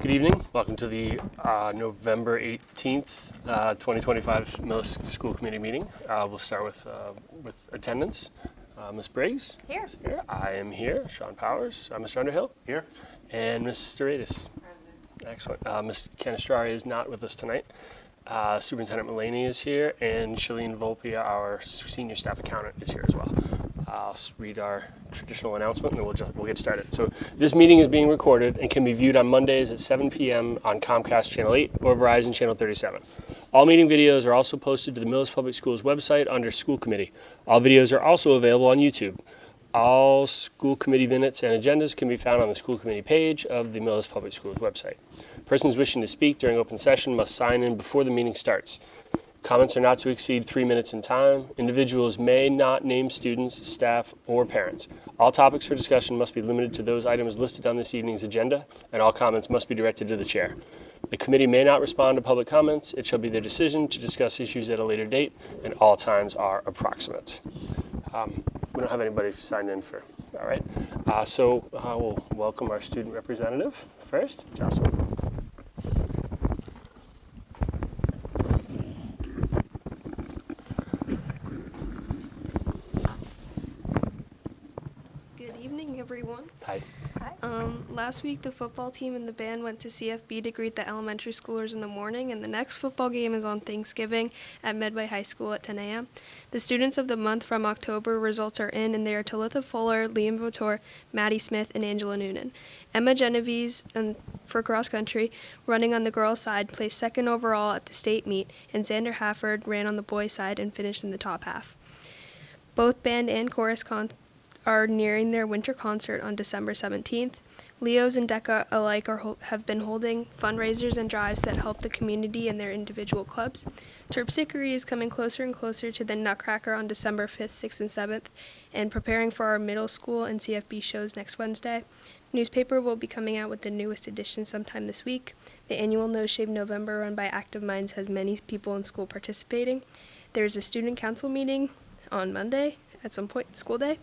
Good evening. Welcome to the November 18th, 2025 Millis School Committee meeting. We'll start with attendance. Ms. Briggs? Here. I am here. Sean Powers. Mr. Underhill? Here. And Mr. Radis. Excellent. Ms. Canistrari is not with us tonight. Superintendent Mullaney is here, and Shalene Volpe, our senior staff accountant, is here as well. I'll read our traditional announcement and then we'll get started. So this meeting is being recorded and can be viewed on Mondays at 7 p.m. on Comcast Channel 8 or Verizon Channel 37. All meeting videos are also posted to the Millis Public Schools website under School Committee. All videos are also available on YouTube. All school committee minutes and agendas can be found on the School Committee page of the Millis Public Schools website. Persons wishing to speak during open session must sign in before the meeting starts. Comments are not to exceed 3 minutes in time. Individuals may not name students, staff, or parents. All topics for discussion must be limited to those items listed on this evening's agenda, and all comments must be directed to the chair. The committee may not respond to public comments. It shall be their decision to discuss issues at a later date, and all times are approximate. We don't have anybody signed in for, all right. So we'll welcome our student representative first, Jocelyn. Everyone. Hi. Last week, the football team and the band went to CFB to greet the elementary schoolers in the morning, and the next football game is on Thanksgiving at Medway High School at 10 a.m. The students of the month from October results are in, and they are Talitha Fuller, Liam Votor, Maddie Smith, and Angela Noonan. Emma Genovese, for cross country, running on the girls' side, placed second overall at the state meet, and Xander Hafford ran on the boys' side and finished in the top half. Both band and chorus are nearing their winter concert on December 17th. Leos and DECA alike have been holding fundraisers and drives that help the community and their individual clubs. Terpsichore is coming closer and closer to the Nutcracker on December 5th, 6th, and 7th, and preparing for our middle school and CFB shows next Wednesday. Newspaper will be coming out with the newest edition sometime this week. The annual No Shave November run by Active Minds has many people in school participating. There's a student council meeting on Monday at some point in school day.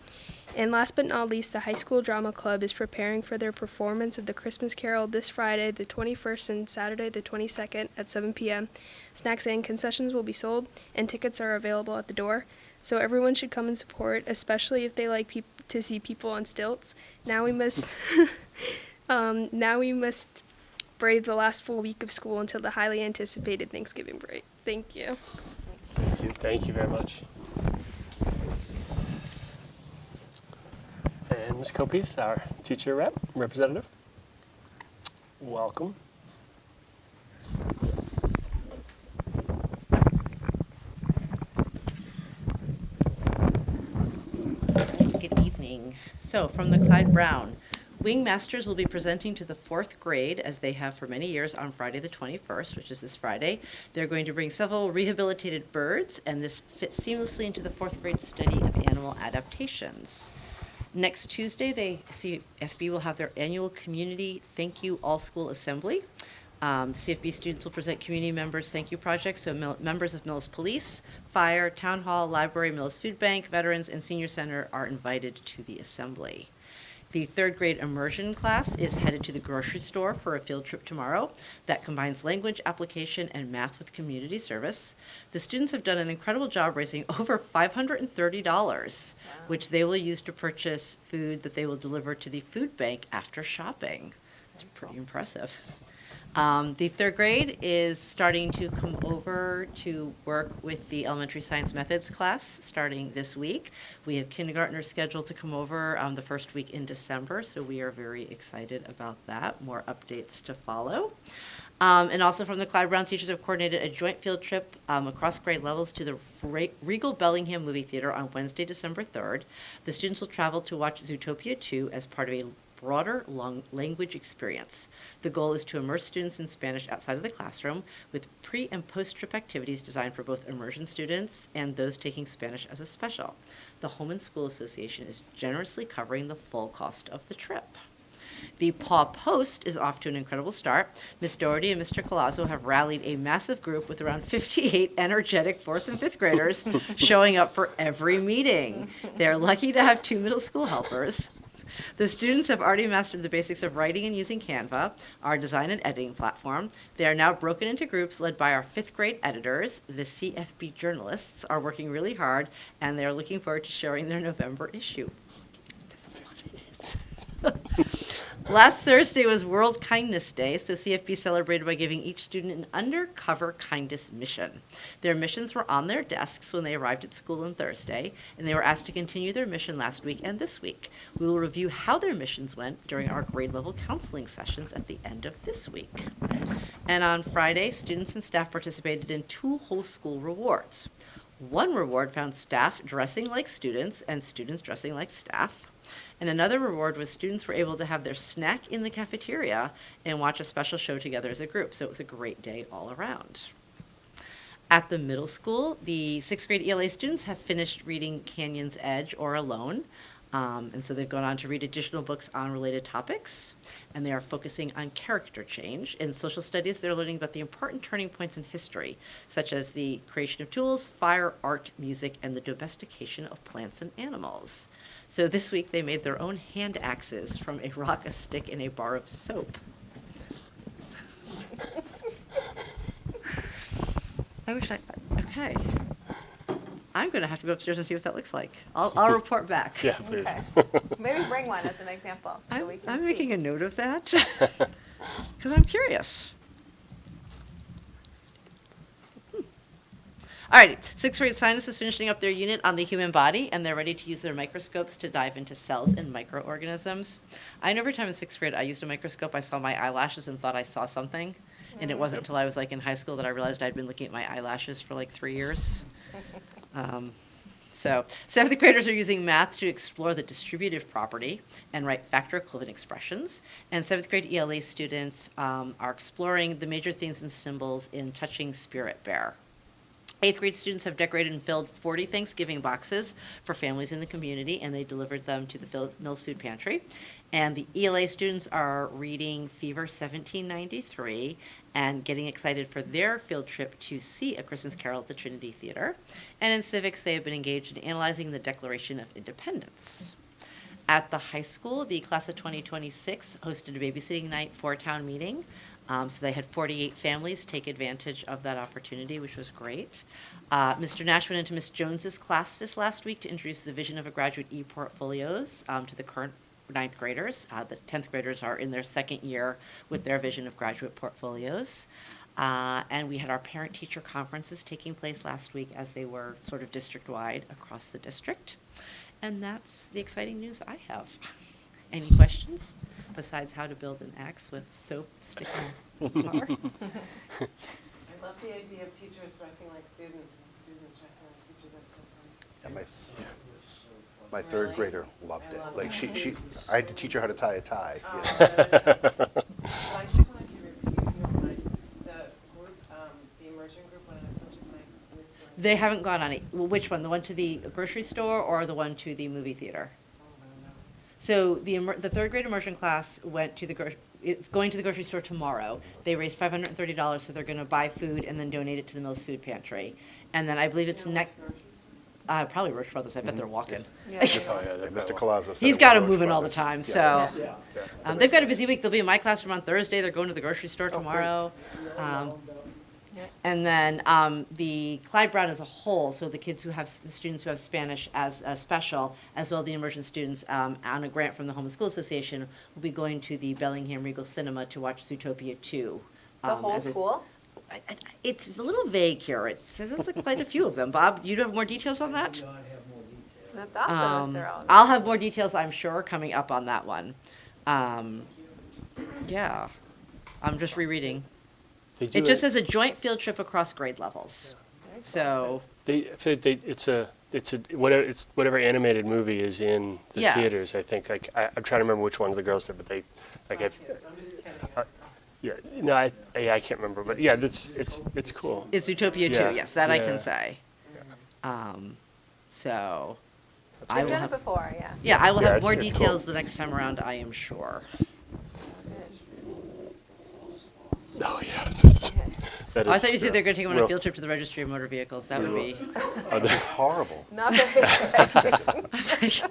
And last but not least, the High School Drama Club is preparing for their performance of the Christmas Carol this Friday, the 21st, and Saturday, the 22nd at 7 p.m. Snacks and concessions will be sold, and tickets are available at the door. So everyone should come and support, especially if they like to see people on stilts. Now we must brave the last full week of school until the highly anticipated Thanksgiving break. Thank you. Thank you very much. And Ms. Coppice, our teacher representative. Welcome. Good evening. So from the Clyde Brown, Wing Masters will be presenting to the 4th grade, as they have for many years, on Friday the 21st, which is this Friday. They're going to bring several rehabilitated birds, and this fits seamlessly into the 4th grade study of animal adaptations. Next Tuesday, the CFB will have their annual community thank you all school assembly. The CFB students will present community members thank you projects, so members of Millis Police, Fire, Town Hall, Library, Millis Food Bank, Veterans, and Senior Center are invited to the assembly. The 3rd grade immersion class is headed to the grocery store for a field trip tomorrow that combines language application and math with community service. The students have done an incredible job raising over $530, which they will use to purchase food that they will deliver to the food bank after shopping. It's pretty impressive. The 3rd grade is starting to come over to work with the elementary science methods class starting this week. We have kindergartners scheduled to come over the first week in December, so we are very excited about that. More updates to follow. And also from the Clyde Brown, teachers have coordinated a joint field trip across grade levels to the Regal Bellingham Movie Theater on Wednesday, December 3rd. The students will travel to watch Zootopia 2 as part of a broader language experience. The goal is to immerse students in Spanish outside of the classroom with pre- and post-trip activities designed for both immersion students and those taking Spanish as a special. The Home and School Association is generously covering the full cost of the trip. The Paw Post is off to an incredible start. Miss Doherty and Mr. Colazzo have rallied a massive group with around 58 energetic 4th and 5th graders showing up for every meeting. They're lucky to have 2 middle school helpers. The students have already mastered the basics of writing and using Canva, our design and editing platform. They are now broken into groups led by our 5th grade editors. The CFB journalists are working really hard, and they are looking forward to sharing their November issue. Last Thursday was World Kindness Day, so CFB celebrated by giving each student an undercover kindness mission. Their missions were on their desks when they arrived at school on Thursday, and they were asked to continue their mission last week and this week. We will review how their missions went during our grade level counseling sessions at the end of this week. And on Friday, students and staff participated in 2 whole school rewards. One reward found staff dressing like students and students dressing like staff. And another reward was students were able to have their snack in the cafeteria and watch a special show together as a group. So it was a great day all around. At the middle school, the 6th grade ELA students have finished reading Canyon's Edge or Alone. And so they've gone on to read additional books on related topics, and they are focusing on character change. In social studies, they're learning about the important turning points in history, such as the creation of tools, fire, art, music, and the domestication of plants and animals. So this week, they made their own hand axes from a rock, a stick, and a bar of soap. Okay. I'm going to have to go upstairs and see what that looks like. I'll report back. Yeah, please. Okay. Maybe bring one as an example. So we can I'm see. making a note of that because I'm curious. All right, 6th grade scientists is finishing up their unit on the human body, and they're ready to use their microscopes to dive into cells and microorganisms. I know every time in 6th grade I used a microscope, I saw my eyelashes and thought I saw something. And it wasn't until I was like in high school that I realized I'd been looking at my eyelashes for like 3 years. So 7th graders are using math to explore the distributive property and write factor equivalent expressions. And 7th grade ELA students are exploring the major themes and symbols in Touching Spirit Bear. 8th grade students have decorated and filled 40 Thanksgiving boxes for families in the community, and they delivered them to the Millis Food Pantry. And the ELA students are reading Fever 1793 and getting excited for their field trip to see A Christmas Carol at the Trinity Theater. And in civics, they have been engaged in analyzing the Declaration of Independence. At the high school, the class of 2026 hosted a babysitting night for town meeting. So they had 48 families take advantage of that opportunity, which was great. Mr. Nash went into Ms. Jones's class this last week to introduce the vision of a graduate e-portfolios to the current 9th graders. The 10th graders are in their 2nd year with their vision of graduate portfolios. And we had our parent-teacher conferences taking place last week as they were sort of district-wide across the district. And that's the exciting news I have. Any questions besides how to build an axe with soap, stick, and bar? I love the idea of teachers dressing like students and students dressing like teachers. That's so fun. Yeah, my 3rd Really? grader loved I it. love Like that. I had to teach her how to tie a tie. Oh, Yeah. that is so fun. But I just wanted to repeat, if you don't mind, the group, the immersion group went on such a nice list. They haven't gone on it. Well, which one? The one to the grocery store or the one to the movie theater? So the 3rd grade immersion class went to it's going to the grocery store tomorrow. They raised $530, so they're going to buy food and then donate it to the Millis Food Pantry. And then I believe it's next, probably Roche Brothers. I bet they're walking. Yeah. Oh, yeah, And Mr. Colazzo said He's it got was them moving all the Brothers. time, Yeah. so. Yeah. They've got a busy week. They'll be in my classroom on Thursday. They're going to the grocery store tomorrow. And then the Clyde Brown as a whole, so the students who have Spanish as a special, as well as the immersion students on a grant from the Home School Association, will be going to the Bellingham Regal Cinema to watch Zootopia 2. The whole as a- school? It's a little vague here. It says there's quite a few of them. Bob, you have more details on that? That's awesome if they're all. I'll have more details, I'm sure, coming up on that one. Yeah, I'm just rereading. They do It just says a joint field trip across grade levels. So, it's whatever animated movie is in the Yeah. theaters. I think I'm trying to remember which ones the girls did, but they I'm just kidding. yeah, no, I can't remember, but yeah, it's cool. it's Zootopia Yeah, 2, yes, that I yeah. can say. So, I They've will done it have, before, yeah. yeah, I will Yeah, have it's- more it's details cool. the next time around, I am sure. Oh yeah, that Oh, I is thought you said they're going to take them on a real- field trip to the Registry of Motor Vehicles. That would be. Oh, Horrible. Not very exciting.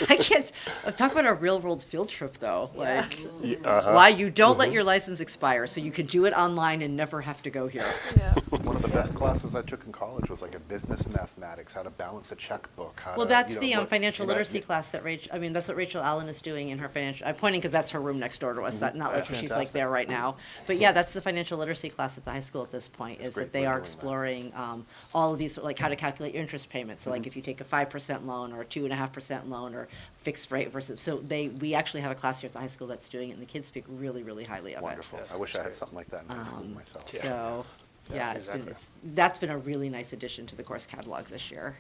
I can't. Talk about a real world field trip, though. Like, Uh-huh. why you don't let your license expire, so you can do it online and never have to go here. Yeah. One of the best classes I took in college was like a business mathematics, how to balance a checkbook, how Well, to, that's you know, the what- financial you know, literacy yeah. class that Rachel, I mean, that's what Rachel Allen is doing in her financial, I'm pointing because that's her room next door to us, not like That's she's like fantastic. there right now. But yeah, that's the financial literacy class at the high school at this point, is great that they for are doing that. exploring all of these, like how to calculate your interest payments. So like if you take a 5% loan or a 2.5% loan or fixed rate versus, so we actually have a class here at the high school that's doing it, and the kids speak really, really highly of it. Wonderful. I wish I had something like that in high school myself. So, Yeah, yeah, exactly. that's been a really nice addition to the course catalog this year.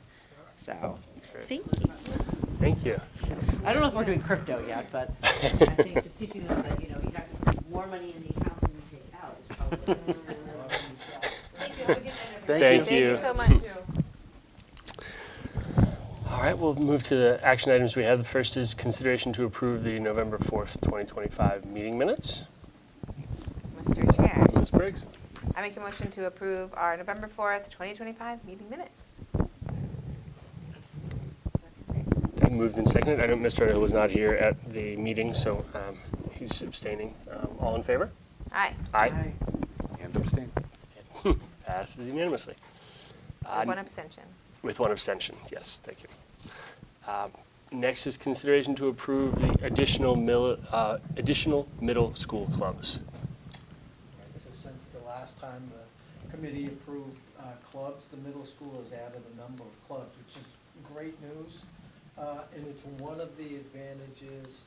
So, Great. thank you. Thank you. I don't know if we're doing crypto yet, but I think just teaching them that, you know, you have to put more money in the account than you take out is probably. Thank you. Have a good night, everyone. Thank Thank you you. so much. All right, we'll move to the action items we have. The first is consideration to approve the November 4th, 2025 meeting minutes. Mr. Chair, Ms. Briggs? I make a motion to approve our November 4th, 2025 meeting minutes. Okay, moved and seconded. I know Mr. Hill was not here at the meeting, so he's abstaining. All in favor? Aye. Aye. And abstain. Passes unanimously. With one abstention. With one abstention, yes, thank you. Next is consideration to approve the additional middle school clubs. Right, so since the last time the committee approved clubs, the middle school has added a number of clubs, which is great news. And it's one of the advantages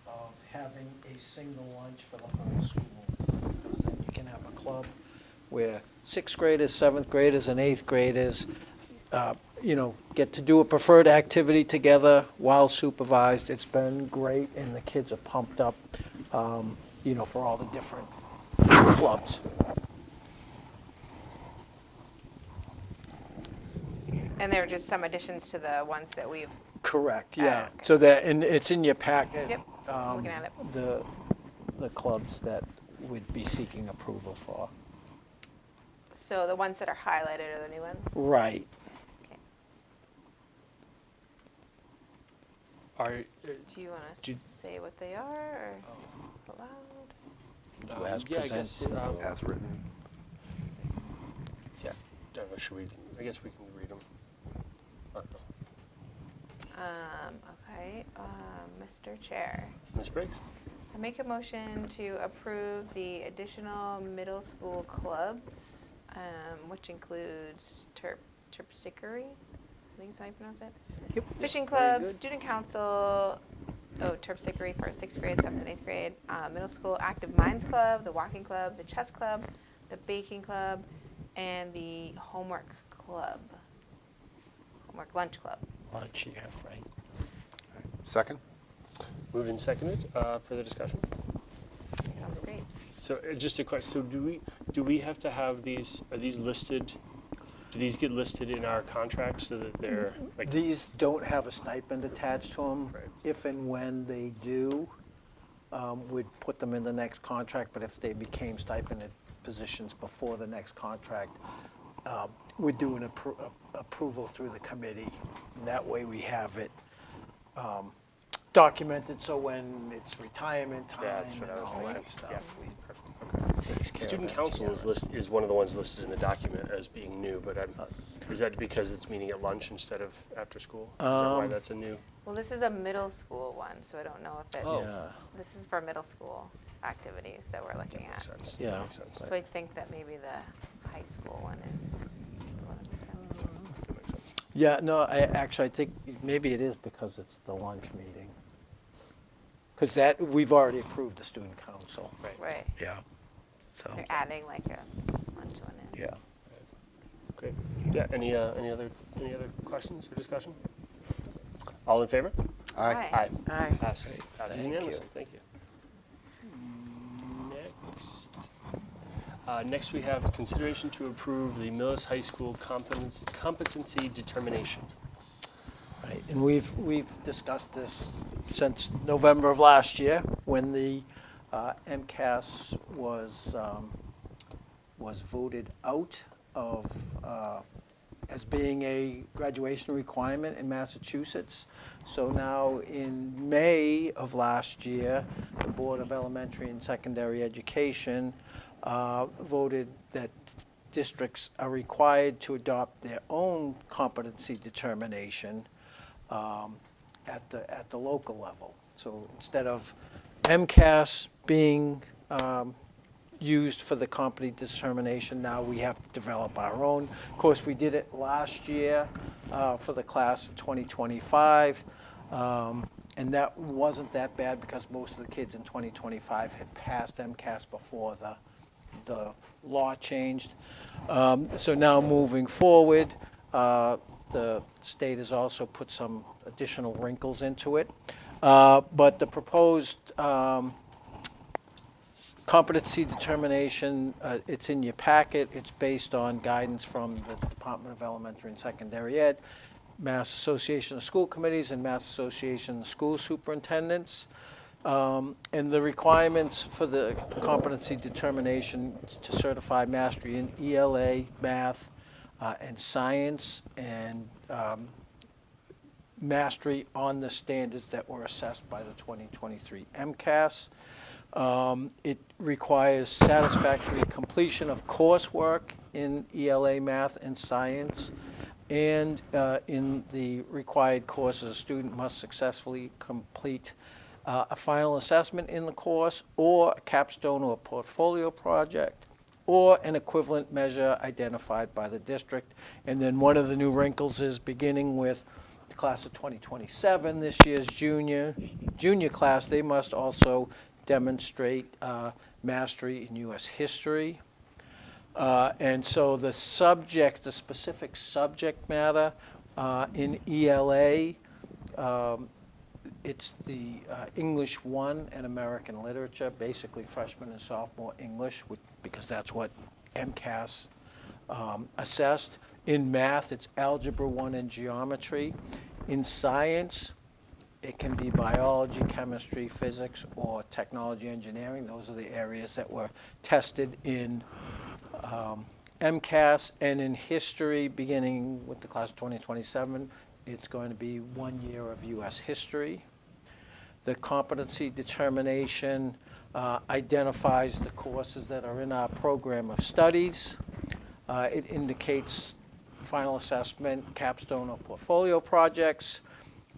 of having a single lunch for the whole school. Because then you can have a club where sixth graders, seventh graders, and eighth graders, you know, get to do a preferred activity together while supervised. It's been great, and the kids are pumped up, you know, for all the different clubs. And there are just some additions to the ones that we've, Correct, yeah. Okay. So that, and it's in your packet. Yep, I'm looking at it. The clubs that we'd be seeking approval for. so the ones that are highlighted are the new ones? Right. Okay. Do you want us Do to you- say what they are or out loud? As yeah, I guess, presented. As written. yeah, don't know, should we, I guess we can read them. Okay, Mr. Chair, Ms. Briggs? I make a motion to approve the additional middle school clubs, which includes Terpsichore, I think is how you pronounce it? Yep. Fishing club, student council, Terpsichore for 6th grade, 7th and 8th grade, middle school active minds club, the walking club, the chess club, the baking club, and the homework club, homework lunch club. Lunch, yeah, right. Second? Moved and seconded. Further discussion? Sounds great. So just a question, so do we have to have these, are these listed, do these get listed in our contract so that they're like? These don't have a stipend attached to them. Right. If and when they do, we'd put them in the next contract, but if they became stipended positions before the next contract, we'd do an approval through the committee. And that way we have it documented, so when it's retirement time That's what and I was all thinking. that stuff, Yeah. we Okay. takes care of Student that council together. is one of the ones listed in the document as being new, but is that because it's meeting at lunch instead of after school? Is that why that's a new? Well, this is a middle school one, so I don't know if it's, Oh. Yeah. this is for middle school activities that we're looking Makes at. sense. Yeah. Makes sense. So I think that maybe the high school one is the one that's in. That makes sense. Yeah, no, I think maybe it is because it's the lunch meeting. Because that, we've already approved the student council. Right, Yeah. So, they're adding like a lunch one in. yeah. Great. Yeah, any other questions or discussion? All in favor? Aye. Aye. Passes Thank you. unanimously. Thank you. Next we have consideration to approve the Millis High School competency determination. Right, and we've discussed this since November of last year, when the MCAS was voted out of as being a graduation requirement in Massachusetts. So now in May of last year, the Board of Elementary and Secondary Education voted that districts are required to adopt their own competency determination at the local level. So instead of MCAS being used for the competency determination, now we have to develop our own. Of course, we did it last year for the class of 2025, and that wasn't that bad because most of the kids in 2025 had passed MCAS before the law changed. So now moving forward, the state has also put some additional wrinkles into it. But the proposed competency determination, it's in your packet. It's based on guidance from the Department of Elementary and Secondary Ed, Mass Association of School Committees, and Mass Association of School Superintendents. And the requirements for the competency determination to certify mastery in ELA, math, and science, and mastery on the standards that were assessed by the 2023 MCAS. It requires satisfactory completion of coursework in ELA, math, and science. And in the required courses, a student must successfully complete a final assessment in the course, or a capstone or portfolio project, or an equivalent measure identified by the district. And then one of the new wrinkles is, beginning with the class of 2027, this year's junior class, they must also demonstrate mastery in U.S. history. And so the specific subject matter in ELA, it's the English 1 and American literature, basically freshman and sophomore English, because that's what MCAS assessed. In math, it's Algebra 1 and geometry. In science, it can be biology, chemistry, physics, or technology, engineering. Those are the areas that were tested in MCAS. And in history, beginning with the class of 2027, it's going to be 1 year of U.S. history. The competency determination identifies the courses that are in our program of studies. It indicates final assessment, capstone, or portfolio projects.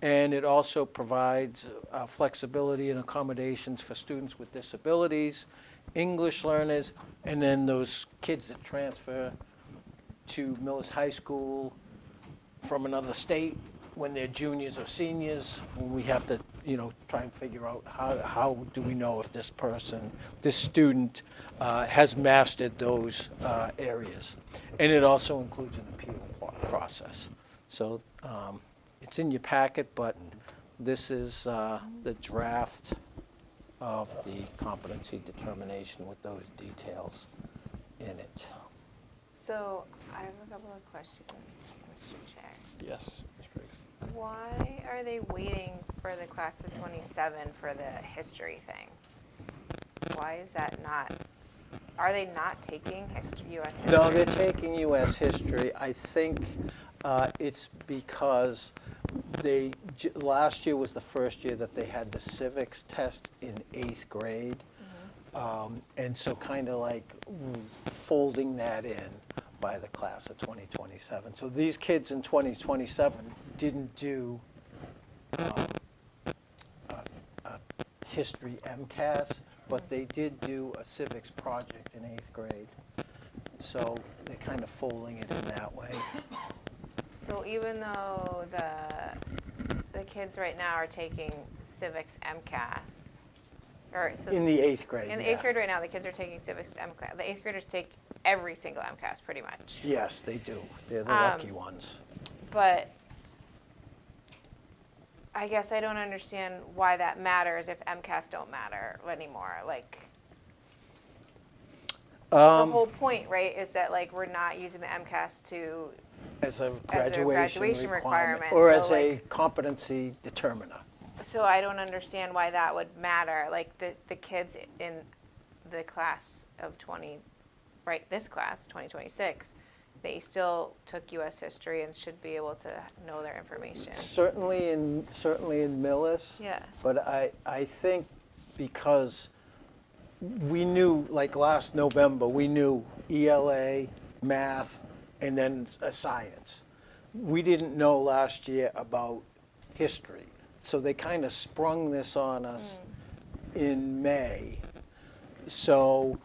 And it also provides flexibility and accommodations for students with disabilities, English learners, and then those kids that transfer to Millis High School from another state when they're juniors or seniors, when we have to, try and figure out how do we know if this student has mastered those areas. And it also includes an appeal process. So it's in your packet, but this is the draft of the competency determination with those details in it. So I have a couple of questions, Mr. Chair. Yes, Ms. Briggs. Why are they waiting for the class of 27 for the history thing? Why is that not? Are they not taking U.S. history? No, they're taking U.S. history. I think it's because last year was the first year that they had the civics test in 8th grade. Mm-hmm. And so kind of like folding that in by the class of 2027. So these kids in 2027 didn't do a history MCAS, but they did do a civics project in 8th grade. So they're kind of folding it in that way. So even though the kids right now are taking civics MCAS, in the 8th grade. In the 8th grade right now, the kids are taking civics MCAS. The 8th graders take every single MCAS pretty much. Yes, they do. They're the lucky ones. But I guess I don't understand why that matters if MCAS don't matter anymore. Like, the whole point, right, is that like we're not using the MCAS to as a graduation requirement, or so as a competency determiner. So I don't understand why that would matter. Like the kids in the class of 20, right, this class, 2026, they still took U.S. history and should be able to know their information. Certainly in Millis. Yeah. But I think because we knew, like last November, we knew ELA, math, and then science. We didn't know last year about history. So they kind of sprung this on us in May. So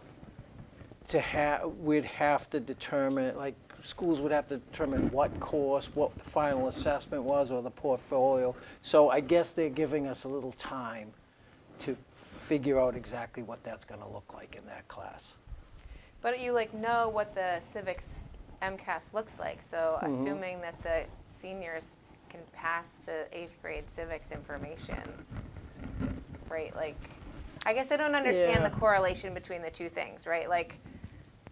we'd have to determine, like schools would have to determine what course, what the final assessment was, or the portfolio. So I guess they're giving us a little time to figure out exactly what that's going to look like in that class. But you know what the civics MCAS looks like. So assuming that the seniors can pass the 8th grade civics information, right? Like, I guess I don't understand Yeah. the correlation between the two things, right? Like,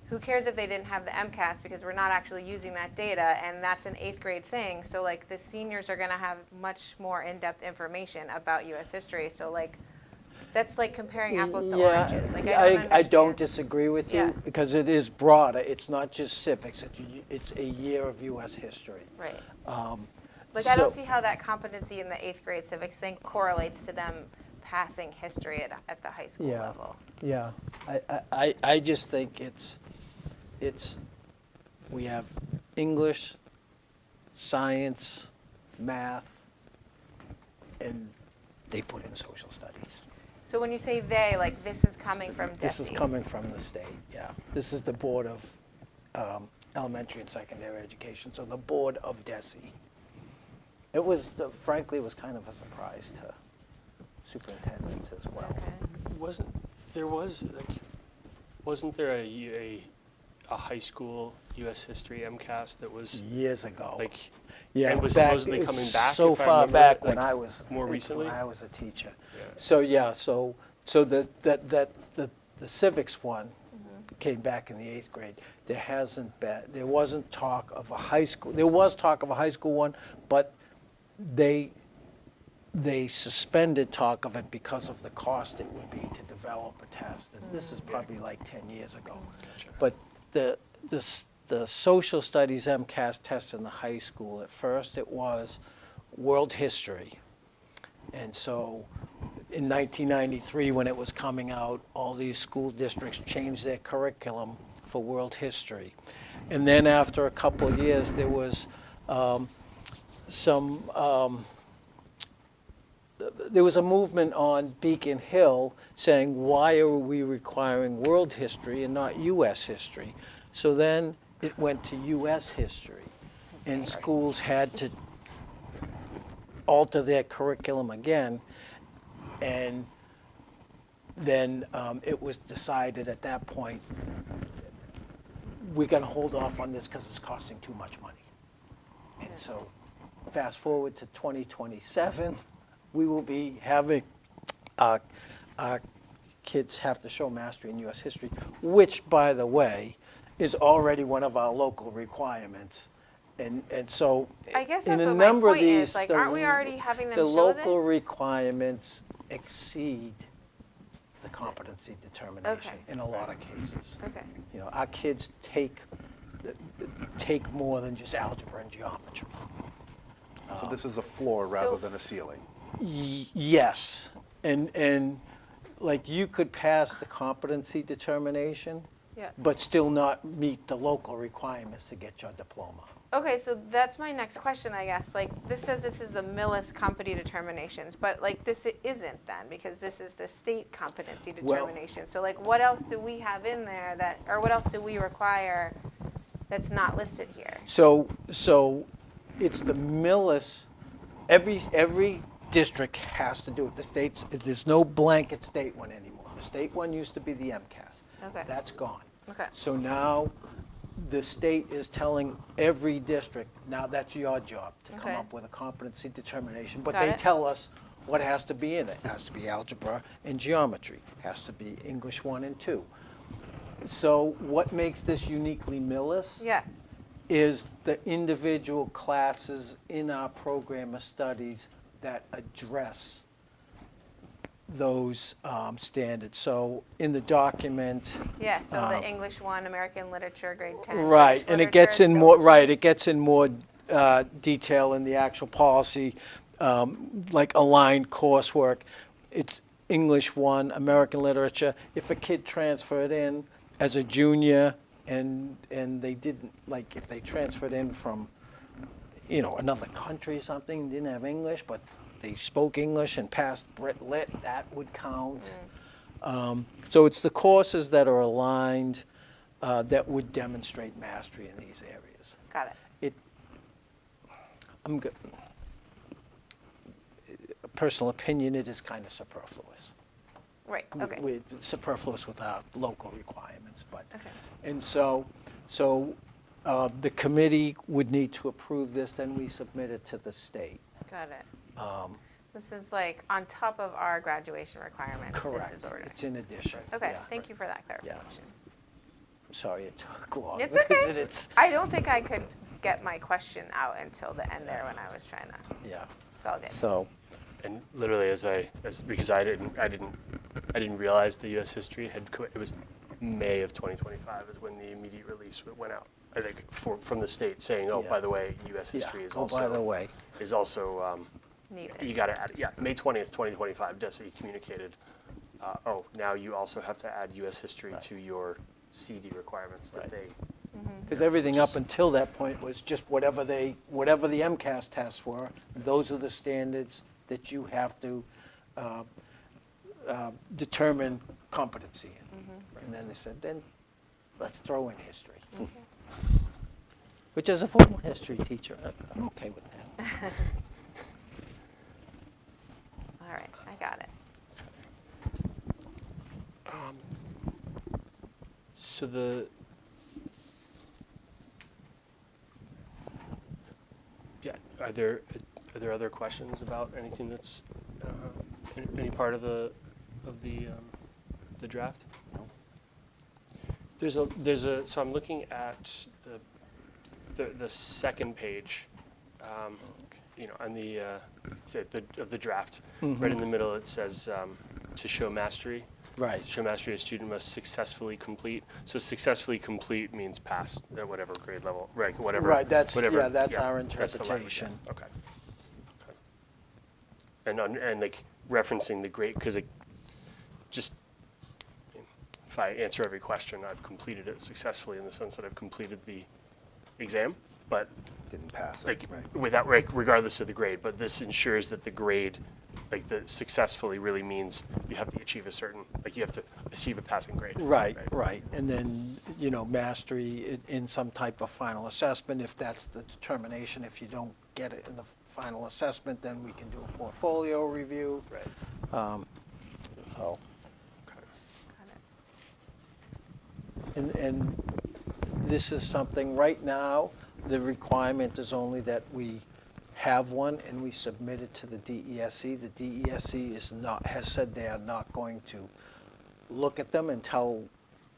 who cares if they didn't have the MCAS because we're not actually using that data, and that's an 8th grade thing. So like the seniors are going to have much more in-depth information about U.S. history. So like, that's like comparing apples to oranges. Like, I don't disagree with you Yeah. because it is broader. It's not just civics. It's a year of U.S. history. Right. Like, I don't so- see how that competency in the 8th grade civics thing correlates to them passing history at the high school Yeah. level. Yeah, I just think we have English, science, math, and they put in social studies. So when you say they, like, this is coming from DESE? This is coming from the state, yeah. This is the Board of Elementary and Secondary Education, so the Board of DESE. It was, frankly, it was kind of a surprise to superintendents as well. Okay. Wasn't there a high school U.S. history MCAS that was Years ago. like, Yeah, and was back- supposedly it's coming back, so if I far remember, back when like, I was more recently? when I was a teacher. Yeah. So yeah, so the civics one came back in the 8th grade. There wasn't talk of a high school. There was talk of a high school one, but they suspended talk of it because of the cost it would be to develop a test. And this is probably like 10 years ago. Gotcha. But the social studies MCAS test in the high school, at first it was world history. And so in 1993, when it was coming out, all these school districts changed their curriculum for world history. And then after a couple of years, there was there was a movement on Beacon Hill saying, why are we requiring world history and not U.S. history? So then it went to U.S. history, and schools had to alter their curriculum again. And then it was decided at that point, we're going to hold off on this because it's costing too much money. And so fast forward to 2027, we will be having our kids have to show mastery in U.S. history, which, by the way, is already one of our local requirements. And so I guess in that's a what my number of point is, these, like, aren't we already having them the show local this? requirements exceed the competency determination Okay. in a lot of cases. Okay. You know, our kids take more than just algebra and geometry. So this is a floor rather So- than a ceiling. Yes, and like you could pass the competency determination, Yeah. but still not meet the local requirements to get your diploma. Okay, so that's my next question, I guess. Like, this says this is the Millis competency determinations, but like this isn't then, because this is the state competency Well- determination. So like, what else do we have in there that, or what else do we require that's not listed here? So it's the Millis. Every district has to do it. The states, there's no blanket state one anymore. The state one used to be the MCAS. Okay. That's gone. Okay. So now the state is telling every district, now that's your job to come Okay. up with a competency determination. But Got they it. tell us what has to be in it. It has to be algebra and geometry. It has to be English 1 and 2. So what makes this uniquely Millis Yeah. is the individual classes in our program of studies that address those standards. So in the document, Yeah, so the English 1, American literature, grade 10. right, British and it gets literature, in more, those right, ones. it gets in more detail in the actual policy, like aligned coursework. It's English 1, American literature. If a kid transferred in as a junior and they didn't, like, if they transferred in from, another country or something, didn't have English, but they spoke English and passed Brit Lit, that would count. So it's the courses that are aligned that would demonstrate mastery in these areas. Got it. I'm good. Personal opinion, it is kind of superfluous. Right, okay. Superfluous with our local requirements, but. Okay. And so the committee would need to approve this, then we submit it to the state. Got it. This is like on top of our graduation requirements. This Correct. is what we're doing. It's in addition. Okay, Yeah. thank you for that clarification. I'm sorry it took long. It's because okay. It's, I don't think I could get my question out until the end there when I was trying to. yeah. It's all good. So, And literally, because I didn't realize the U.S. history it was May of 2025 is when the immediate release went out. I think from the state saying, oh, Yeah. by the way, U.S. history is oh, also by the way, Needed. you got to add it. Yeah, May 20th, 2025, DESE communicated. Now you also have to add U.S. history Right. to your CD requirements that Right. they. because everything up until that point was just whatever the MCAS tests were, those are the standards that you have to determine competency in. And then they said, then let's throw in history. Which, as a formal history teacher, I'm okay with that. All right, I got it. So the. Yeah, are there other questions about anything that's any part of the draft? No. There's a so I'm looking at the second page, on the of the draft. Right in the middle it says to show mastery. Right. To show mastery, a student must successfully complete. So successfully complete means pass at whatever grade level, right? Whatever. Right, that's our that's the language, interpretation. yeah. Okay. And like referencing the grade, because it just, if I answer every question, I've completed it successfully in the sense that I've completed the exam, but Didn't pass it, like right. without, regardless of the grade, but this ensures that the grade, like the successfully really means you have to achieve you have to achieve a passing grade. Right. And then, mastery in some type of final assessment, if that's the determination. If you don't get it in the final assessment, then we can do a portfolio review. Right. So, Okay. Got it. and this is something, right now, the requirement is only that we have one and we submit it to the DESE. The DESE has said they are not going to look at them and tell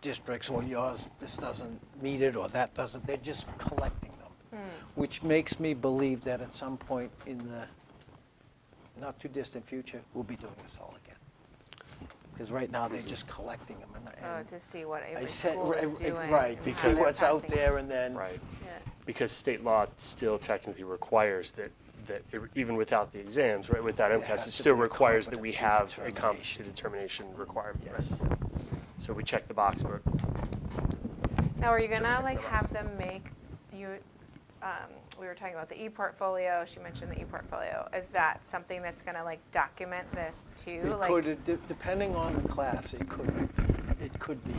districts, or yours, this doesn't meet it, or that doesn't. They're just collecting them, which makes me believe that at some point in the not too distant future, we'll be doing this all again. Because right now, they're just collecting them. And To see what I every said, school is doing. right, and because how they're what's out passing. there, and then Right. Yeah. Because state law still technically requires that even without the exams, right, without It MCAS, has it to still be a requires that we have competency a competency determination requirement. yes. Right? So we check the box, but Now, are you Just gonna check like the have box. them make you? We were talking about the e-portfolio. She mentioned the e-portfolio. Is that something that's gonna like document this too? It Like, could, depending on the class, it could be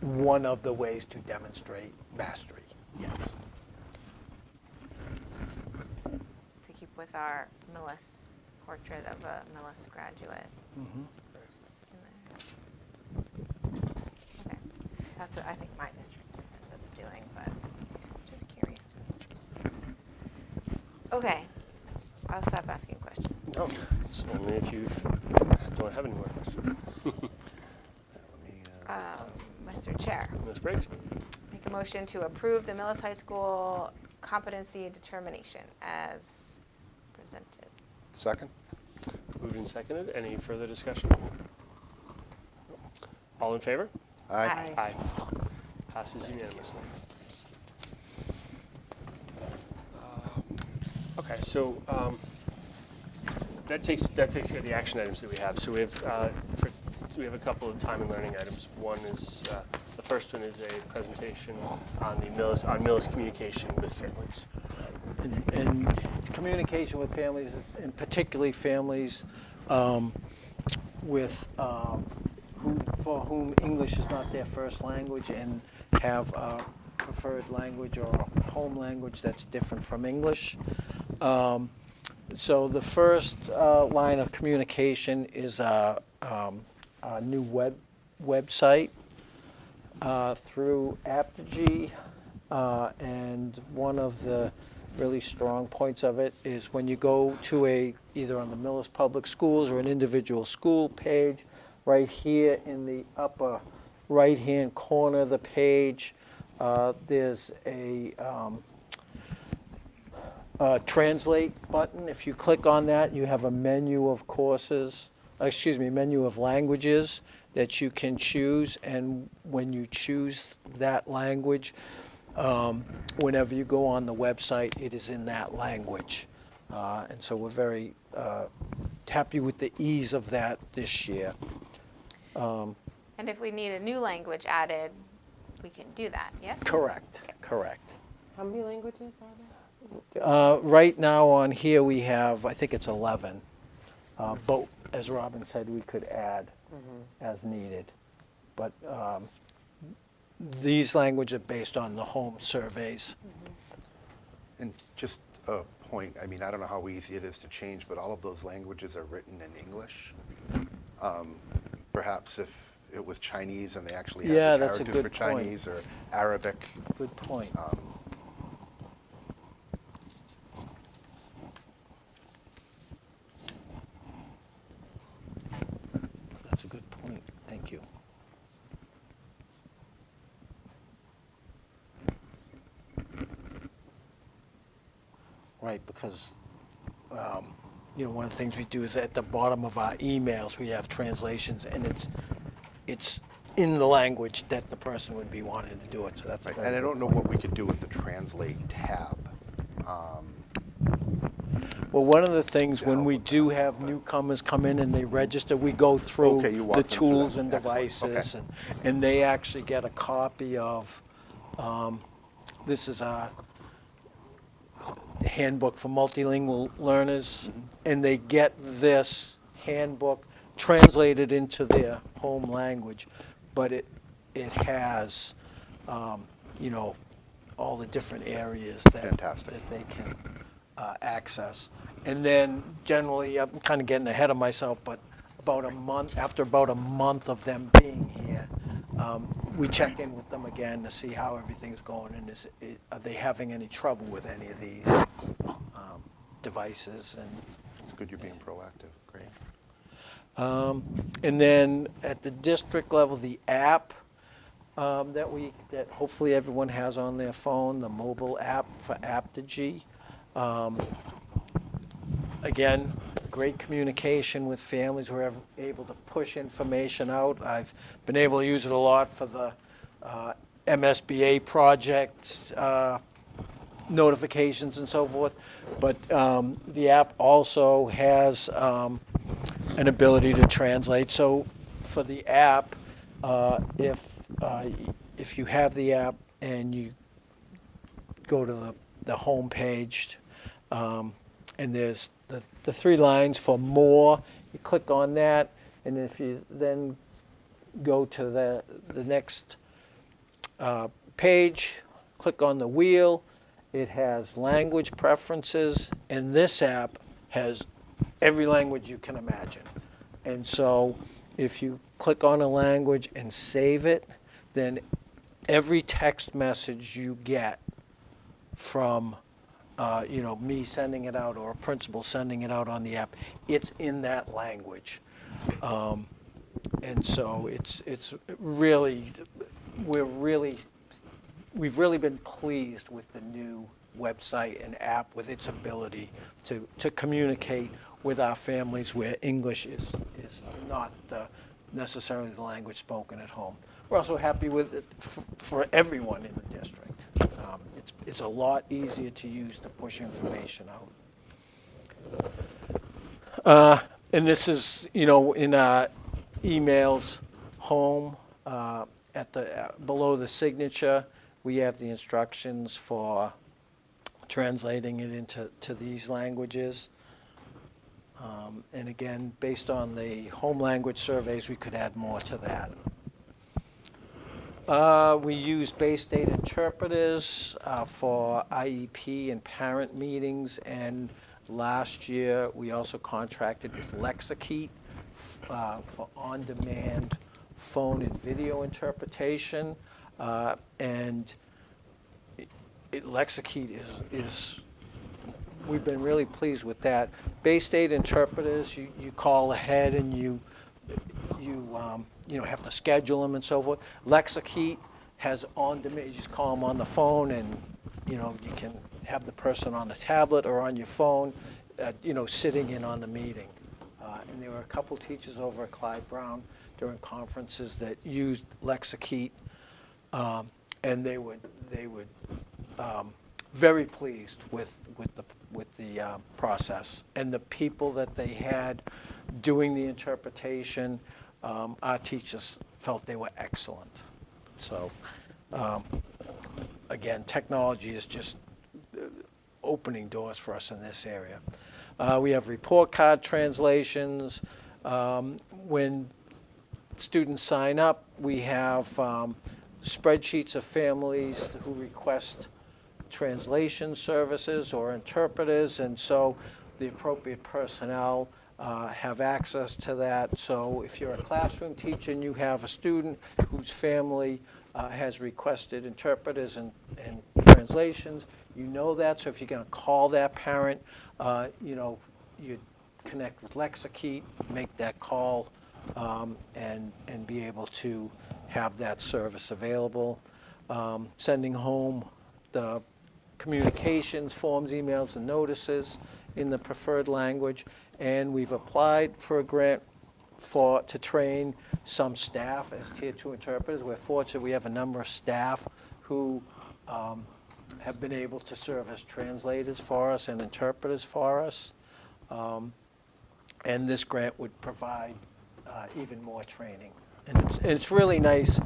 one of the ways to demonstrate mastery, yes. to keep with our Millis portrait of a Millis graduate. Mhm. in there. Okay, that's what I think my district is ended up doing, but just curious. Okay, I'll stop asking questions. no, it's only if you don't have any more questions. Mr. Chair, Ms. Briggs? make a motion to approve the Millis High School competency determination as presented. Second? Moved and seconded. Any further discussion? All in favor? Aye. Aye. Passes unanimously. Okay, so that takes care of the action items that we have. So we have a couple of time and learning items. One is the first one is a presentation on Millis communication with families. And communication with families, and particularly families with for whom English is not their first language and have a preferred language or a home language that's different from English. So the first line of communication is a new website through Apogee, and one of the really strong points of it is when you go to either on the Millis Public Schools or an individual school page, right here in the upper right-hand corner of the page, there's a translate button. If you click on that, you have a menu of menu of languages that you can choose, and when you choose that language, whenever you go on the website, it is in that language. And so we're very happy with the ease of that this year. And if we need a new language added, we can do that, yes? Correct, Okay. correct. How many languages are there? Right now on here we have, I think it's 11. But as Robin said, we could add as needed. But these languages are based on the home surveys. And just a point, I mean, I don't know how easy it is to change, but all of those languages are written in English. Perhaps if it was Chinese and they actually had Yeah, the that's a characters for good point. Chinese or Arabic. Good point. That's a good point. Thank you. Right, because one of the things we do is at the bottom of our emails we have translations, and it's in the language that the person would be wanting to do it. So that's Right. very And I good don't know point. what we could do with the translate tab. Well, one of the things To when help we with do that, have but- newcomers come in and they register, we go through Okay, you walk the them through tools that. and Excellent. devices, Okay. and they actually get a copy of, this is a handbook for multilingual learners, and they get this handbook translated into their home language, but it has, all the different areas Fantastic. that they can access. And then generally, I'm kind of getting ahead of myself, but after about a month of them being here, we check in with them again to see how everything's going, and are they having any trouble with any of these devices. And It's good you're being proactive. Great. and then at the district level, the app that hopefully everyone has on their phone, the mobile app for Apogee. Again, great communication with families who are able to push information out. I've been able to use it a lot for the MSBA projects, notifications and so forth. But the app also has an ability to translate. So for the app, if you have the app and you go to the home page, and there's the 3 lines for more, you click on that, and if you then go to the next page, click on the wheel, it has language preferences, and this app has every language you can imagine. And so if you click on a language and save it, then every text message you get from me sending it out or a principal sending it out on the app, it's in that language. And so it's really, we've really been pleased with the new website and app with its ability to communicate with our families where English is not necessarily the language spoken at home. We're also happy with it for everyone in the district. It's a lot easier to use to push information out. And this is, in our emails home, at the below the signature, we have the instructions for translating it into these languages. And again, based on the home language surveys, we could add more to that. We use Bay State interpreters for IEP and parent meetings, and last year we also contracted with Lexikeet for on-demand phone and video interpretation. And Lexikeet is we've been really pleased with that. Bay State interpreters, you call ahead and you have to schedule them and so forth. Lexikeet has on-demand, you just call them on the phone, and you can have the person on the tablet or on your phone, sitting in on the meeting. And there were a couple teachers over at Clyde Brown during conferences that used Lexikeet, and they would very pleased with the process and the people that they had doing the interpretation. Our teachers felt they were excellent. So again, technology is just opening doors for us in this area. We have report card translations. When students sign up, we have spreadsheets of families who request translation services or interpreters, and so the appropriate personnel have access to that. So if you're a classroom teacher and you have a student whose family has requested interpreters and translations, you know that. So if you're going to call that parent, you connect with Lexikeet, make that call, and be able to have that service available. Sending home the communications, forms, emails, and notices in the preferred language. And we've applied for a grant to train some staff as Tier 2 interpreters. We're fortunate we have a number of staff who have been able to serve as translators for us and interpreters for us. And this grant would provide even more training. And it's really nice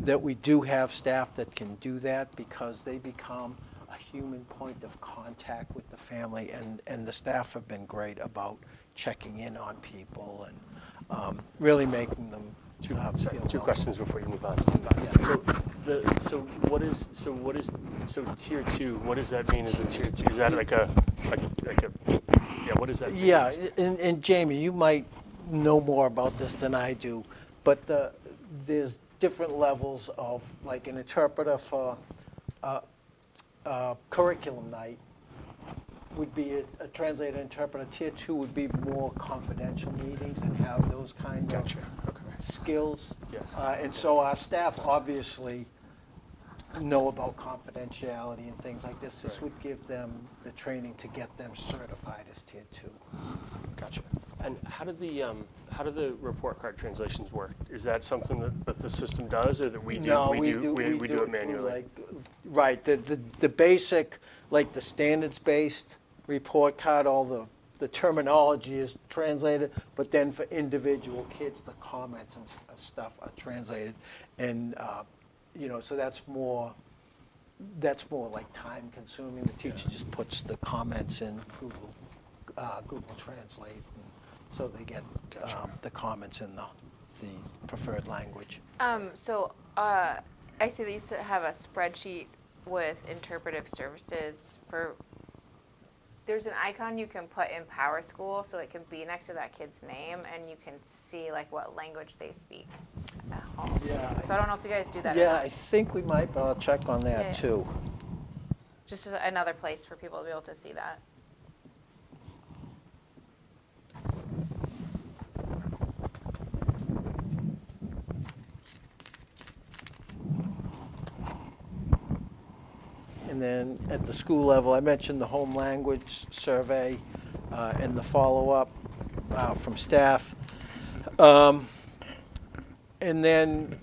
that we do have staff that can do that, because they become a human point of contact with the family, and the staff have been great about checking in on people and really making them Two feel questions before you move on. Yeah. So tier 2, what does that mean as a tier 2? Is that like a what does that mean? Yeah, and Jamie, you might know more about this than I do, but there's different levels of, like, an interpreter for curriculum night would be a translator interpreter. Tier 2 would be more confidential meetings and have those kind of skills. Yeah. And so our staff obviously know about confidentiality and things like this. This would give them the training to get them certified as Tier 2. Gotcha. And how do the report card translations work? Is that something that the system does, or that we do? No, we do it through, manually. Right. The basic, like the standards-based report card, all the terminology is translated, but then for individual kids, the comments and stuff are translated, and so that's more like time-consuming. The teacher just puts the comments in Google Translate, and so they get the comments in the preferred language. So I see that you have a spreadsheet with interpretive services for. There's an icon you can put in PowerSchool, so it can be next to that kid's name, and you can see like what language they speak at home. Yeah. So I don't know if you guys do that. Yeah, or not. I think we might, but I'll check on that Yeah. too. Just as another place for people to be able to see that. And then at the school level, I mentioned the home language survey and the follow-up. from staff. And then,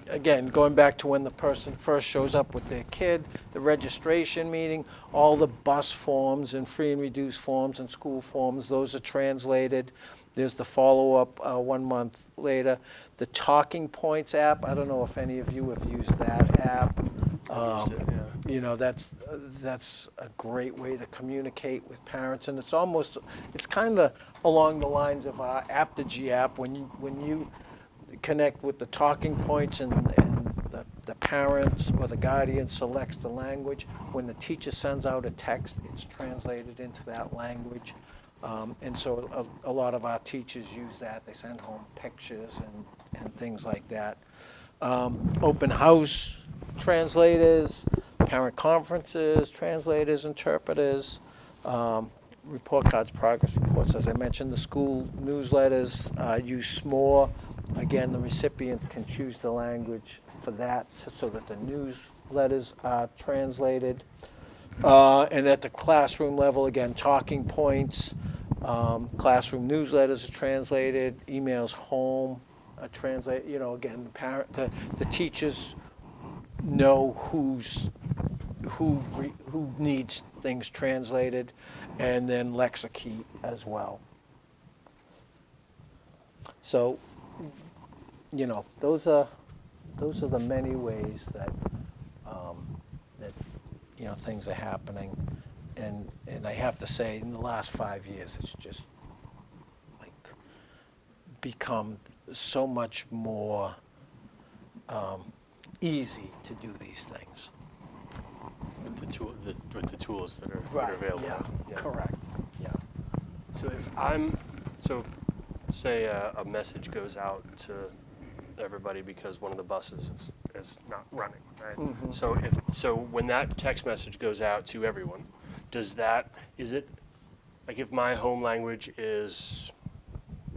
again, going back to when the person first shows up with their kid, the registration meeting, all the bus forms and free and reduced forms and school forms, those are translated. There's the follow-up 1 month later. The Talking Points app, I don't know if any of you have used that app. I've used it, yeah. That's a great way to communicate with parents, and it's kind of along the lines of our Aptogy app. When you connect with the talking points and the parents or the guardian selects the language, when the teacher sends out a text, it's translated into that language. And so a lot of our teachers use that. They send home pictures and things like that. Open house translators, parent conferences, translators, interpreters, report cards, progress reports. As I mentioned, the school newsletters use SMORE. Again, the recipients can choose the language for that so that the newsletters are translated. And at the classroom level, again, talking points, classroom newsletters are translated, emails home are translated. Again, the teachers know who needs things translated, and then Lexikey as well. So, those are the many ways that things are happening, and I have to say, in the last 5 years, it's just become so much more easy to do these things. With the tools that are available. Yeah. Correct. Yeah. So say a message goes out to everybody because one of the buses is not running, right? Mm-hmm. So when that text message goes out to everyone, is it like if my home language is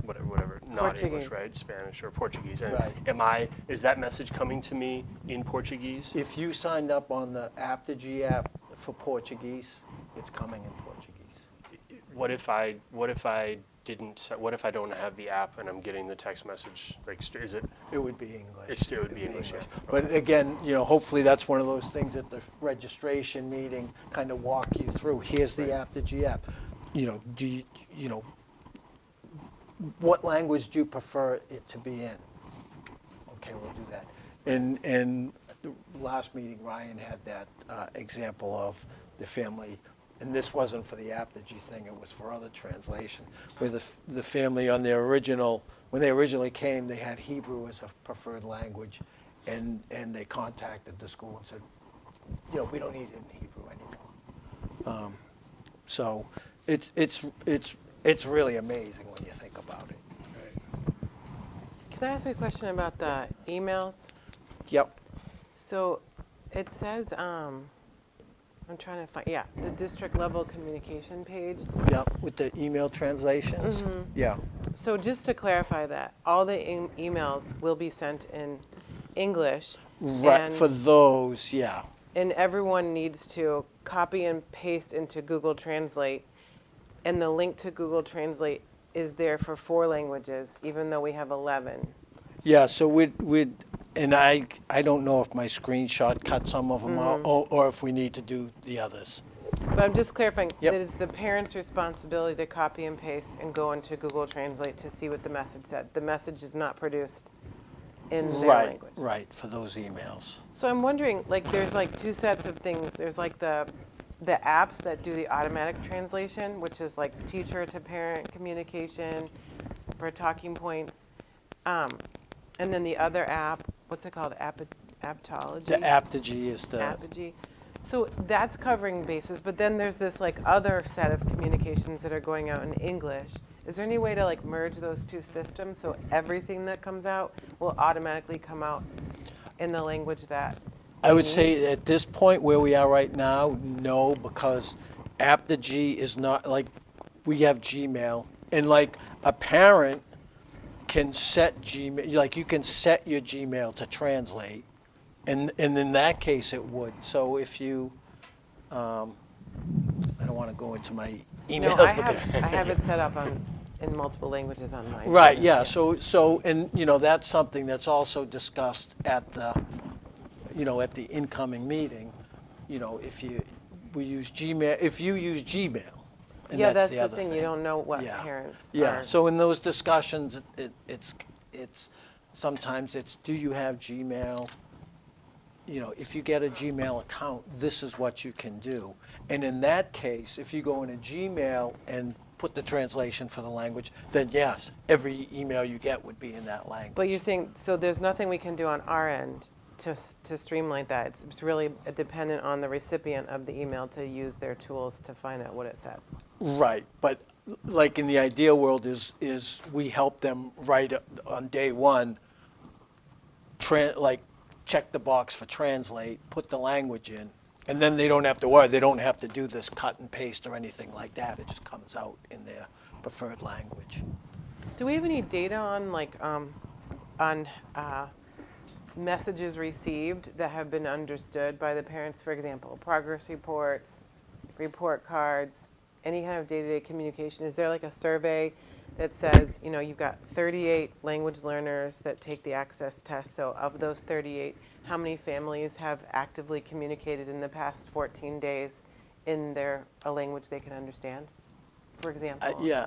whatever, not English, Portuguese. right? Spanish or Portuguese. And Right. is that message coming to me in Portuguese? If you signed up on the Aptogy app for Portuguese, it's coming in Portuguese. What if I don't have the app and I'm getting the text message? Is it? It would be English. It would be English. Yeah. But again, hopefully that's one of those things at the registration meeting, kind of walk you through. Here's the Aptogy app. What language do you prefer it to be in? Okay, we'll do that. And the last meeting, Ryan had that example of the family, and this wasn't for the Aptogy thing, it was for other translation, where the family on their when they originally came, they had Hebrew as a preferred language, and they contacted the school and said, we don't need it in Hebrew anymore. So it's really amazing when you think about it. Can I ask you a question about the emails? Yep. So it says, I'm trying to find, the district level communication page. Yep, with the email translations. Mm-hmm. Yeah. So just to clarify that, all the emails will be sent in English. Right, and, for those, yeah. and everyone needs to copy and paste into Google Translate. And the link to Google Translate is there for 4 languages, even though we have 11. Yeah, so and I don't know if my screenshot cut some of them out, or if we need to do the others. But I'm just clarifying Yep. that it's the parent's responsibility to copy and paste and go into Google Translate to see what the message said. The message is not produced in their language. Right, for those emails. So I'm wondering, there's 2 sets of things. There's the apps that do the automatic translation, which is teacher to parent communication for talking points. And then the other app, what's it called? Aptology? The Aptogy is the... Apogee. So that's covering bases, but then there's this other set of communications that are going out in English. Is there any way to merge those 2 systems so everything that comes out will automatically come out in the language that I would say at this point where we are right now, no, because Aptogy is not, we have Gmail, and a parent can set Gmail, you can set your Gmail to translate, and in that case it would. So if you, I don't want to go into my emails. No, I but have it set up in multiple languages on mine. Right, yeah, so, and, that's something that's also discussed at the, at the incoming meeting, if we use Gmail, if you use Gmail, and Yeah, that's that's the the other thing, thing. you don't know what Yeah. parents Yeah, are. so in those discussions, it's, sometimes it's, do you have Gmail? If you get a Gmail account, this is what you can do. And in that case, if you go into Gmail and put the translation for the language, then yes, every email you get would be in that language. But you're saying, so there's nothing we can do on our end to streamline that. It's really dependent on the recipient of the email to use their tools to find out what it says. Right, but like in the ideal world is we help them write on day one, like check the box for translate, put the language in, and then they don't have to worry. They don't have to do this cut and paste or anything like that. It just comes out in their preferred language. Do we have any data on messages received that have been understood by the parents? For example, progress reports, report cards, any kind of day-to-day communication. Is there like a survey that says, you've got 38 language learners that take the access test. So of those 38, how many families have actively communicated in the past 14 days in a language they can understand? For example. Yeah,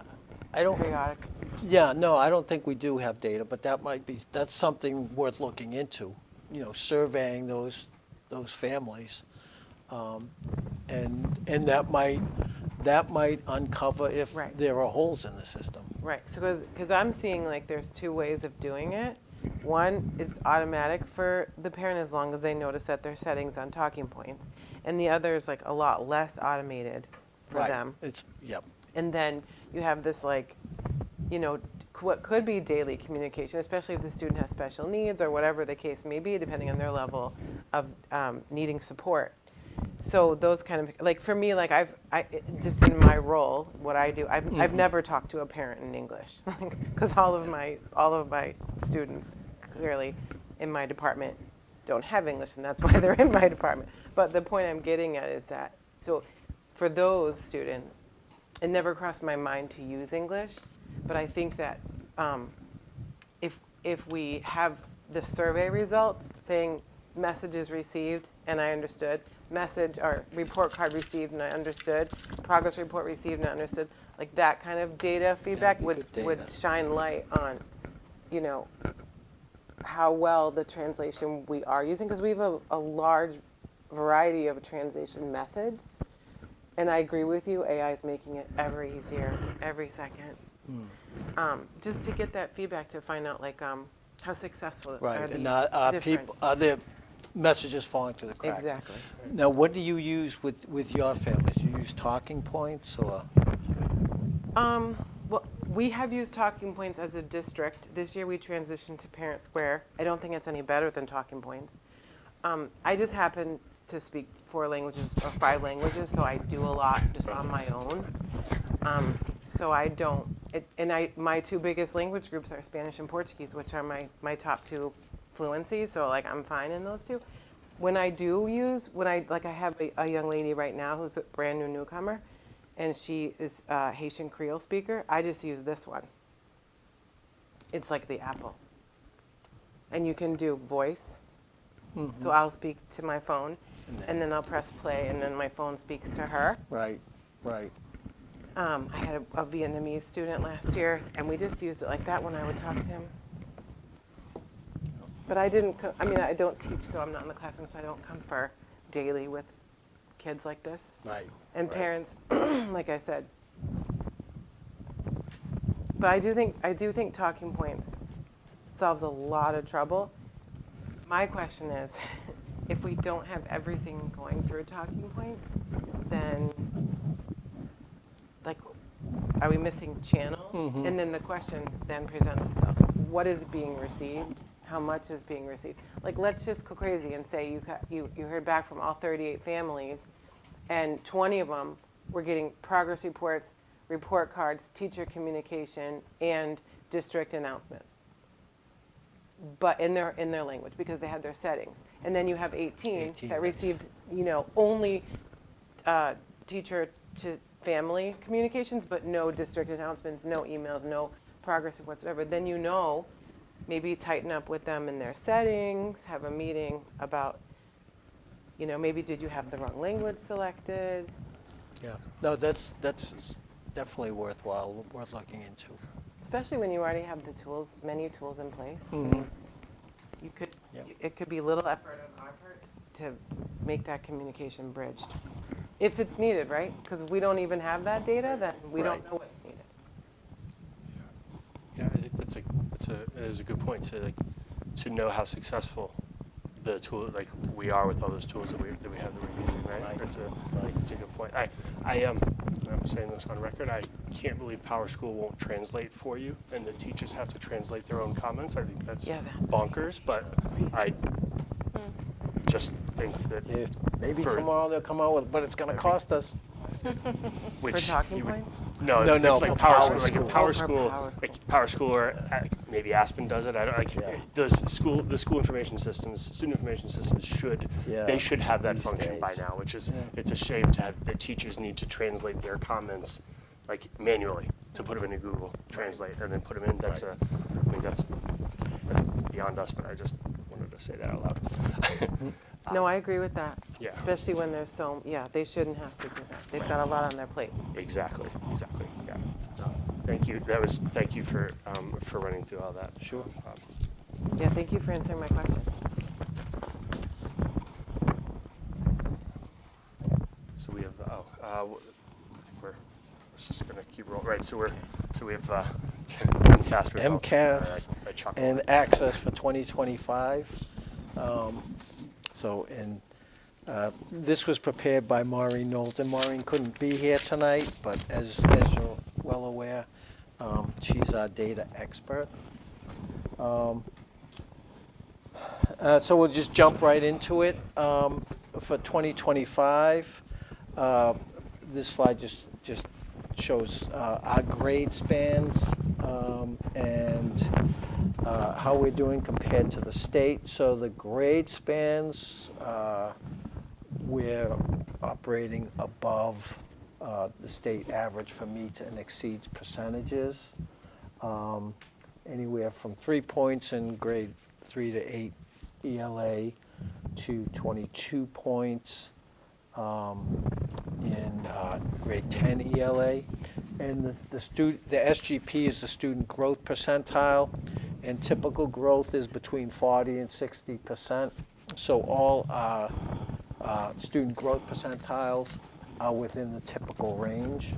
I don't. Periodic. Yeah, no, I don't think we do have data, but that's something worth looking into. Surveying those families, and that might uncover if Right. there are holes in the system. Right, so because I'm seeing like there's two ways of doing it. One, it's automatic for the parent as long as they notice that their settings on talking points. And the other is like a lot less automated for Right. them. Yep. And then you have this like, what could be daily communication, especially if the student has special needs or whatever the case may be, depending on their level of needing support. So those kind of, like for me, like I just in my role, what I do, I've never talked to a parent in English, because all of my students clearly in my department don't have English, and that's why they're in my department. But the point I'm getting at is that, so for those students, it never crossed my mind to use English, but I think that if we have the survey results saying messages received and I understood, message or report card received and I understood, progress report received and I understood, like that kind of data feedback That'd be good would data. shine light on, how well the translation we are using, because we have a large variety of translation methods. And I agree with you, AI is making it ever easier, every second. Just to get that feedback to find out like how successful Right, are these and are different. there messages falling through the cracks? Exactly. Now, what do you use with your families? Do you use talking points or? Well, we have used talking points as a district. This year we transitioned to Parent Square. I don't think it's any better than talking points. I just happen to speak 4 languages or 5 languages, so I do a lot just on my own. So I don't, my 2 biggest language groups are Spanish and Portuguese, which are my top 2 fluencies, so like I'm fine in those 2. When I do use, I have a young lady right now who's a brand new newcomer, and she is a Haitian Creole speaker, I just use this one. It's like the Apple. And you can do voice, so I'll speak to my phone, and then I'll press play, and then my phone speaks to her. Right, right. I had a Vietnamese student last year, and we just used it like that when I would talk to him. But I didn't, I don't teach, so I'm not in the classroom, so I don't confer daily with kids like this. Right. And right. parents, like I said. But I do think talking points solves a lot of trouble. My question is, if we don't have everything going through talking points, then like, are we missing channels? And then the question then presents itself: what is being received? How much is being received? Like, let's just go crazy and say you heard back from all 38 families, and 20 of them were getting progress reports, report cards, teacher communication, and district announcements. But in their language, because they had their settings. And then you have 18 that that's- received, only teacher to family communications, but no district announcements, no emails, no progress whatsoever, then you know, maybe tighten up with them in their settings, have a meeting about, you know, maybe did you have the wrong language selected? Yeah, no, that's definitely worthwhile, worth looking into. Especially when you already have the tools, menu tools in place. I Mhm. mean, you could, Yep. it could be little effort on our part to make that communication bridged. If it's needed, right? Because if we don't even have that data, then we don't Right. know what's needed. Yeah, I think it is a good point to know how successful the tool we are with all those tools that we have that we're using, right? Right. It's a good point. I'm saying this on record. I can't believe Power School won't translate for you, and the teachers have to translate their own comments. I think that's Yeah, that's bonkers. But I just think that Yeah, maybe for- tomorrow they'll come out with, but it's gonna cost us. which For talking you would- points? No, No, if, no, if like for Power Power School, like School. if Power Oh, for School, Power like Power School, or maybe Aspen does it. I don't like. Yeah. The school information systems, student information systems should Yeah, they should have that these function by days. now. Which is Yeah. it's a shame to have the teachers need to translate their comments like manually to put them into Google Translate and then put them in. That's Right. I mean that's beyond us. But I just wanted to say that out loud. No, I agree with that. Yeah. Especially when there's they shouldn't have to do that. They've got a lot on their plates. Exactly. Yeah. Thank you. Thank you for running through all that. Sure. Yeah, thank you for answering my question. So we have, I think we're just gonna keep rolling. Right, so we have MCAS results. MCAS Sorry, I chuckled. and access for 2025. This was prepared by Maureen Knowlton. Maureen couldn't be here tonight, but as you're well aware, she's our data expert. So we'll just jump right into it. For 2025, this slide just shows our grade spans and how we're doing compared to the state. So the grade spans, we're operating above the state average for meets and exceeds percentages. Anywhere from 3 points in grade 3 to 8 ELA to 22 points in grade 10 ELA. And the SGP is the student growth percentile, and typical growth is between 40 and 60%. So all student growth percentiles are within the typical range.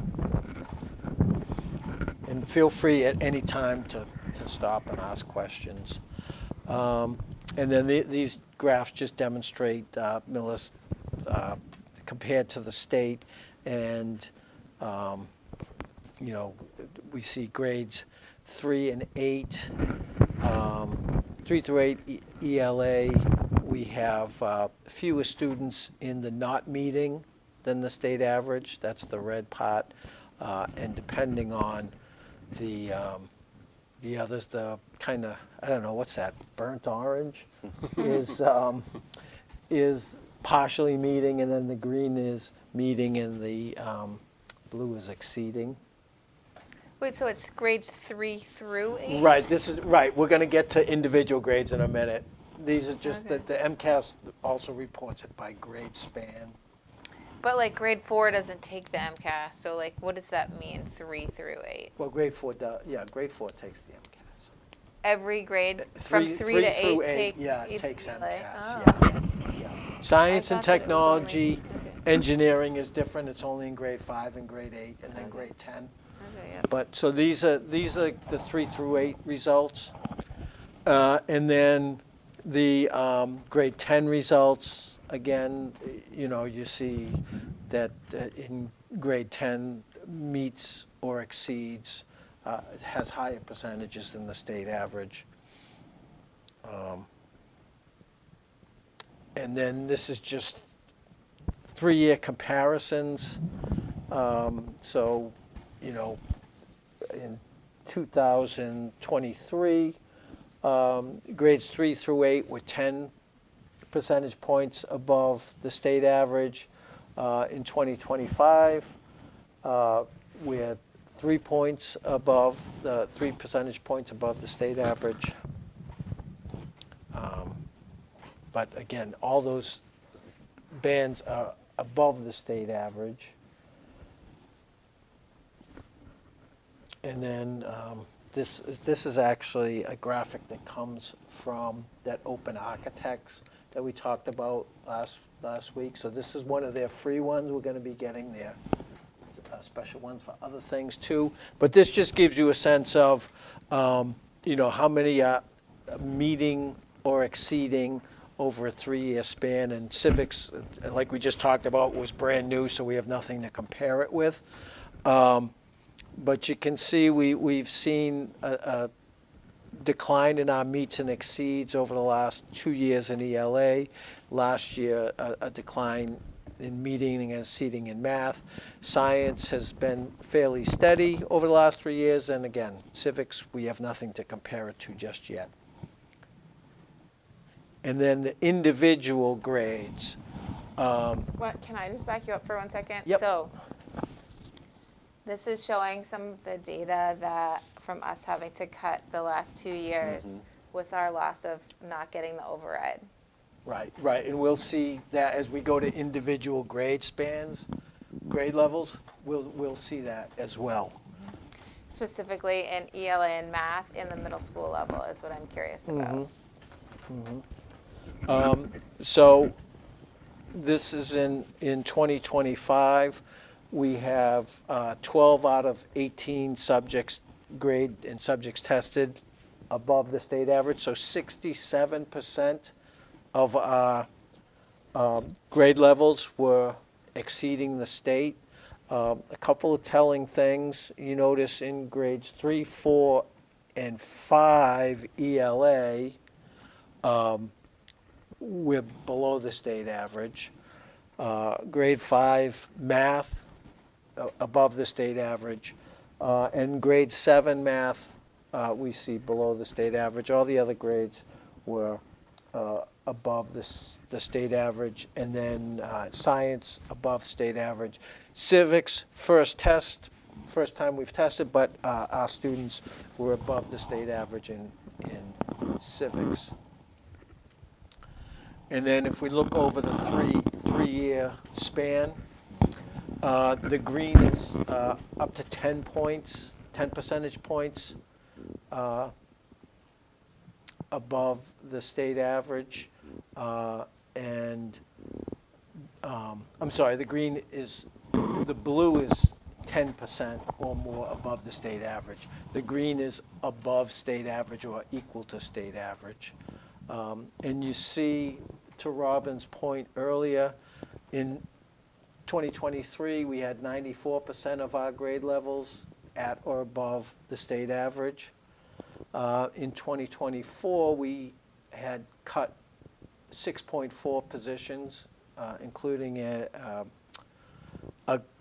And feel free at any time to stop and ask questions. And then these graphs just demonstrate Millis compared to the state, and we see grades 3 and 8, 3 through 8 ELA. We have fewer students in the not meeting than the state average. That's the red part, and depending on the others, the kind of, I don't know, what's that, burnt orange is partially meeting, and then the green is meeting, and the blue is exceeding. Wait, so it's grades 3 through 8? Right, we're going to get to individual grades in a minute. These are just Okay. that the MCAS also reports it by grade span. But like grade 4 doesn't take the MCAS, so like what does that mean, 3 through 8? Well, grade 4 takes the MCAS. Every grade from 3 to 8 through 8, takes yeah, it AP takes ELA? MCAS, Oh, yeah. okay. Yeah. Science I and thought that it was only- technology, okay. engineering is different. It's only in grade 5 and grade 8, and then grade 10. Okay, yeah. But, so these are the 3 through 8 results. And then the grade 10 results, again, you see that in grade 10 meets or exceeds, it has higher percentages than the state average. And then this is just 3-year comparisons. So, in 2023, grades 3 through 8 were 10 percentage points above the state average. In 2025, we're 3 points above, 3 percentage points above the state average. But again, all those bands are above the state average. And then this is actually a graphic that comes from that Open Architects that we talked about last week. So this is one of their free ones. We're going to be getting their special ones for other things too. But this just gives you a sense of, how many are meeting or exceeding over a 3-year span. And civics, like we just talked about, was brand new, so we have nothing to compare it with. But you can see we've seen a decline in our meets and exceeds over the last 2 years in ELA. Last year, a decline in meeting and exceeding in math. Science has been fairly steady over the last 3 years. And again, civics, we have nothing to compare it to just yet. And then the individual grades. What, can I just back you up for 1 second? Yep. So this is showing some of the data that from us having to cut the last 2 years with our loss of not getting the override. Right, and we'll see that as we go to individual grade spans, grade levels, we'll see that as well. Specifically in ELA and math in the middle school level is what I'm curious about. So this is in 2025. We have 12 out of 18 subjects grade and subjects tested above the state average. So 67% of our grade levels were exceeding the state. A couple of telling things. You notice in grades 3, 4, and 5 ELA, we're below the state average. Grade 5 math, above the state average. And grade 7 math, we see below the state average. All the other grades were above the state average. And then science above state average. Civics, first time we've tested, but our students were above the state average in civics. And then if we look over the three-year span, the green is up to 10 points, 10 percentage points above the state average. And I'm sorry, the blue is 10% or more above the state average. The green is above state average or equal to state average. And you see, to Robin's point earlier, in 2023, we had 94% of our grade levels at or above the state average. In 2024, we had cut 6.4 positions, including a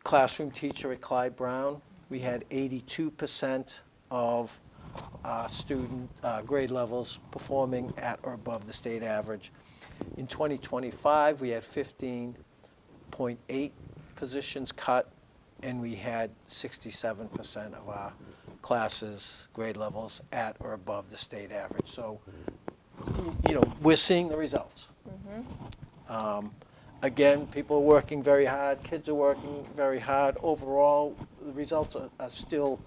classroom teacher at Clyde Brown. We had 82% of student grade levels performing at or above the state average. In 2025, we had 15.8 positions cut, and we had 67% of our classes grade levels at or above the state average. So, we're seeing the results. Again, people are working very hard, kids are working very hard. Overall, the results are still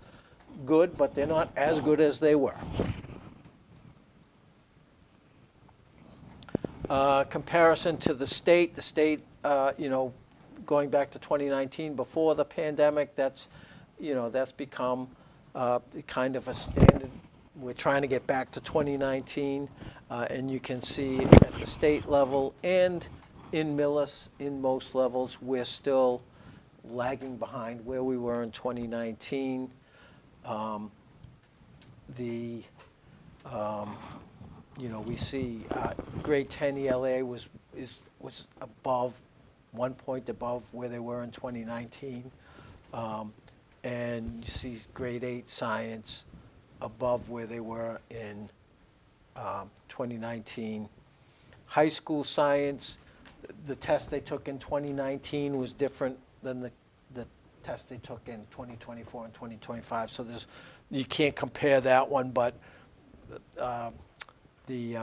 good, but they're not as good as they were. Comparison to the state, going back to 2019 before the pandemic, that's become kind of a standard. We're trying to get back to 2019, and you can see at the state level and in Millis, in most levels, we're still lagging behind where we were in 2019. We see grade 10 ELA was above 1 point above where they were in 2019. And you see grade 8 science above where they were in 2019. High school science, the test they took in 2019 was different than the test they took in 2024 and 2025. So you can't compare that one, but the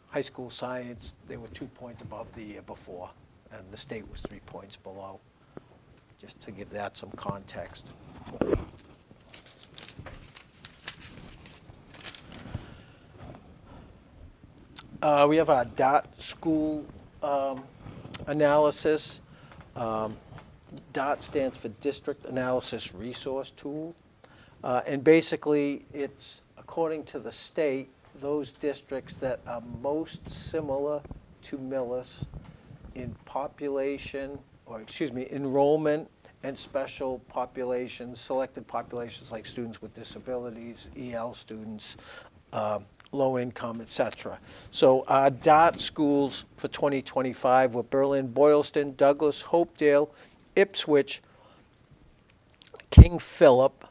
high school science, they were 2 points above the year before, and the state was 3 points below, just to give that some context. We have our DOT school analysis. DOT stands for District Analysis Resource Tool. And basically, it's, according to the state, those districts that are most similar to Millis in population, or excuse me, enrollment and special populations, selected populations like students with disabilities, EL students, low income, etc. So our DOT schools for 2025 were Berlin, Boylston, Douglas, Hopedale, Ipswich, King Philip,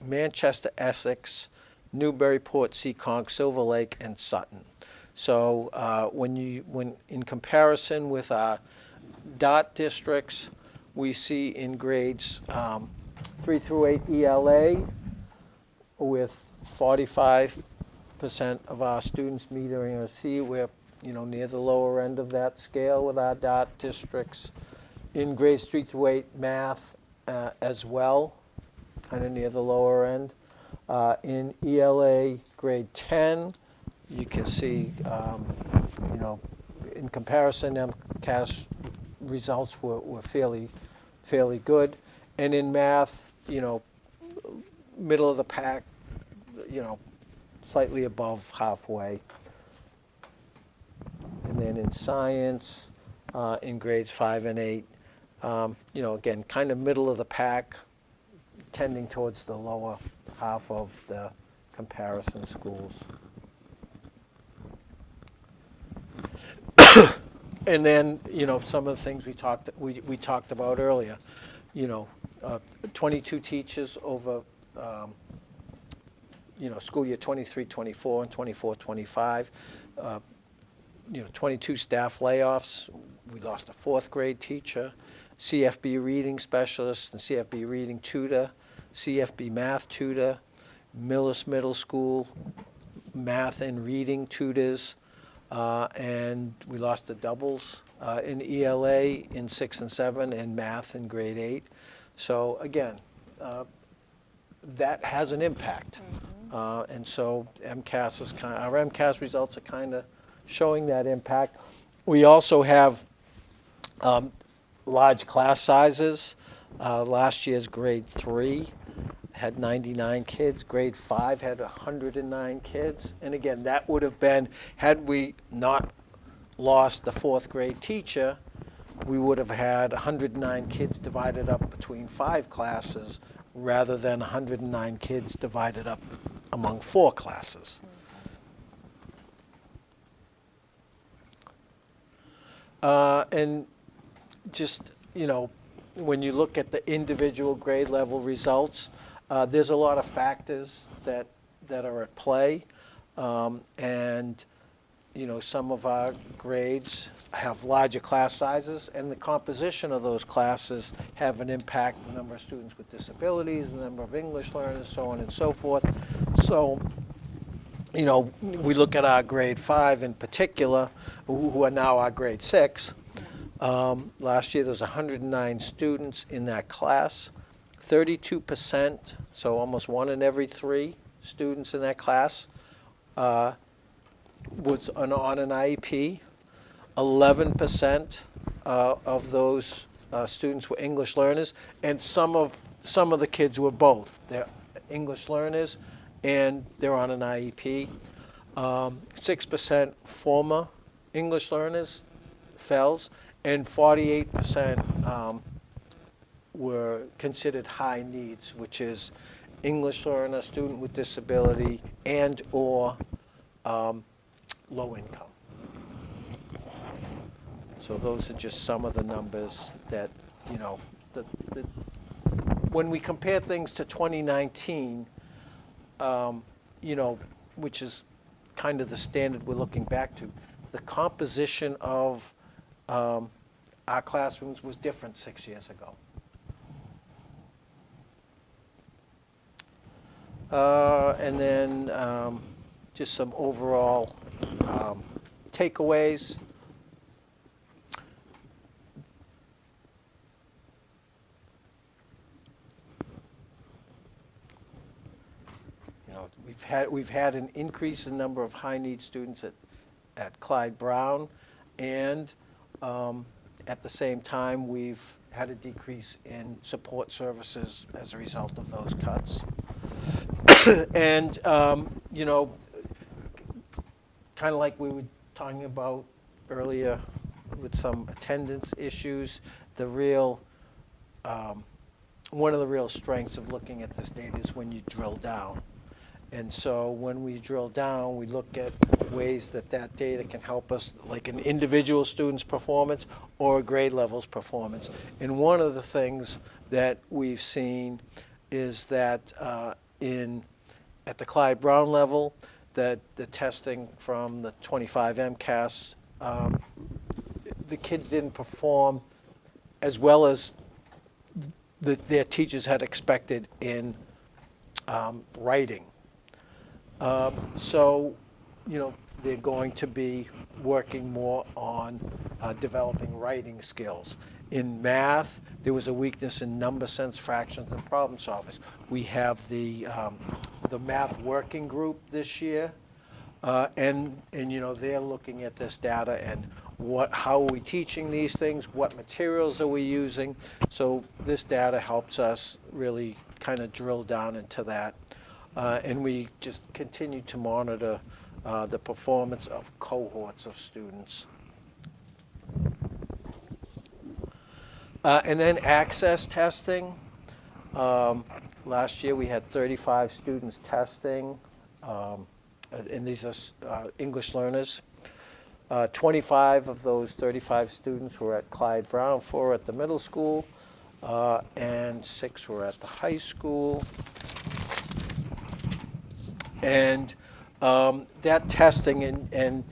Manchester, Essex, Newburyport, Seekonk, Silver Lake, and Sutton. So when in comparison with our DOT districts, we see in grades 3 through 8 ELA with 45% of our students metering a C. We're near the lower end of that scale with our DOT districts. In grades 3 through 8 math as well, kind of near the lower end. In ELA grade 10, you can see, in comparison, MCAS results were fairly good. And in math, middle of the pack, slightly above halfway. And then in science, in grades 5 and 8, again, kind of middle of the pack, tending towards the lower half of the comparison schools. And then, some of the things we talked about earlier, 22 teachers over, school year 23-24 and 24-25. 22 staff layoffs. We lost a 4th grade teacher, CFB reading specialist and CFB reading tutor, CFB math tutor, Millis Middle School math and reading tutors, and we lost the doubles in ELA in 6 and 7 and math in grade 8. So again, that has an impact. And so MCAS is our MCAS results are kind of showing that impact. We also have large class sizes. Last year's grade 3 had 99 kids. Grade 5 had 109 kids. And again, that would have been, had we not lost the 4th grade teacher, we would have had 109 kids divided up between 5 classes rather than 109 kids divided up among 4 classes. And just, when you look at the individual grade level results, there's a lot of factors that are at play. And, some of our grades have larger class sizes, and the composition of those classes have an impact, the number of students with disabilities, the number of English learners, so on and so forth. So, we look at our grade 5 in particular, who are now our grade 6. Last year there was 109 students in that class. 32%, so almost 1 in every 3 students in that class was on an IEP. 11% of those students were English learners, and some of the kids were both. They're English learners and they're on an IEP. 6% former English learners, FELs, and 48% were considered high needs, which is English learner, student with disability, and or low income. So those are just some of the numbers that, when we compare things to 2019, which is kind of the standard we're looking back to, the composition of our classrooms was different 6 years ago. And then just some overall takeaways. You know, we've had an increase in number of high-need students at Clyde Brown, and at the same time, we've had a decrease in support services as a result of those cuts. And, you know, kind of like we were talking about earlier with some attendance issues, the real, one of the real strengths of looking at this data is when you drill down. And so when we drill down, we look at ways that that data can help us, like an individual student's performance or a grade level's performance. And one of the things that we've seen is that at the Clyde Brown level, that the testing from the 25 MCAS, the kids didn't perform as well as their teachers had expected in writing. So, you know, they're going to be working more on developing writing skills. In math, there was a weakness in number sense, fractions, and problem solvers. We have the math working group this year, and you know, they're looking at this data and how are we teaching these things, what materials are we using. So this data helps us really kind of drill down into that. And we just continue to monitor the performance of cohorts of students. And then access testing. Last year we had 35 students testing, and these are English learners. 25 of those 35 students were at Clyde Brown, 4 at the middle school, and 6 were at the high school. And that testing, and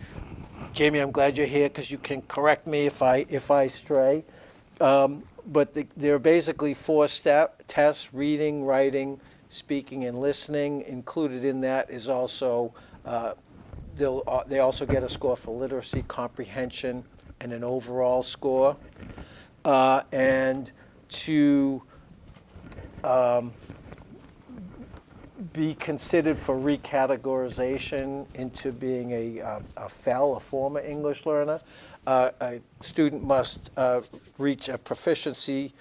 Jamie, I'm glad you're here because you can correct me if I stray. But there are basically 4-step tests: reading, writing, speaking, and listening. Included in that is also they also get a score for literacy, comprehension, and an overall score. And to be considered for recategorization into being a FEL, a former English learner, a student must reach a proficiency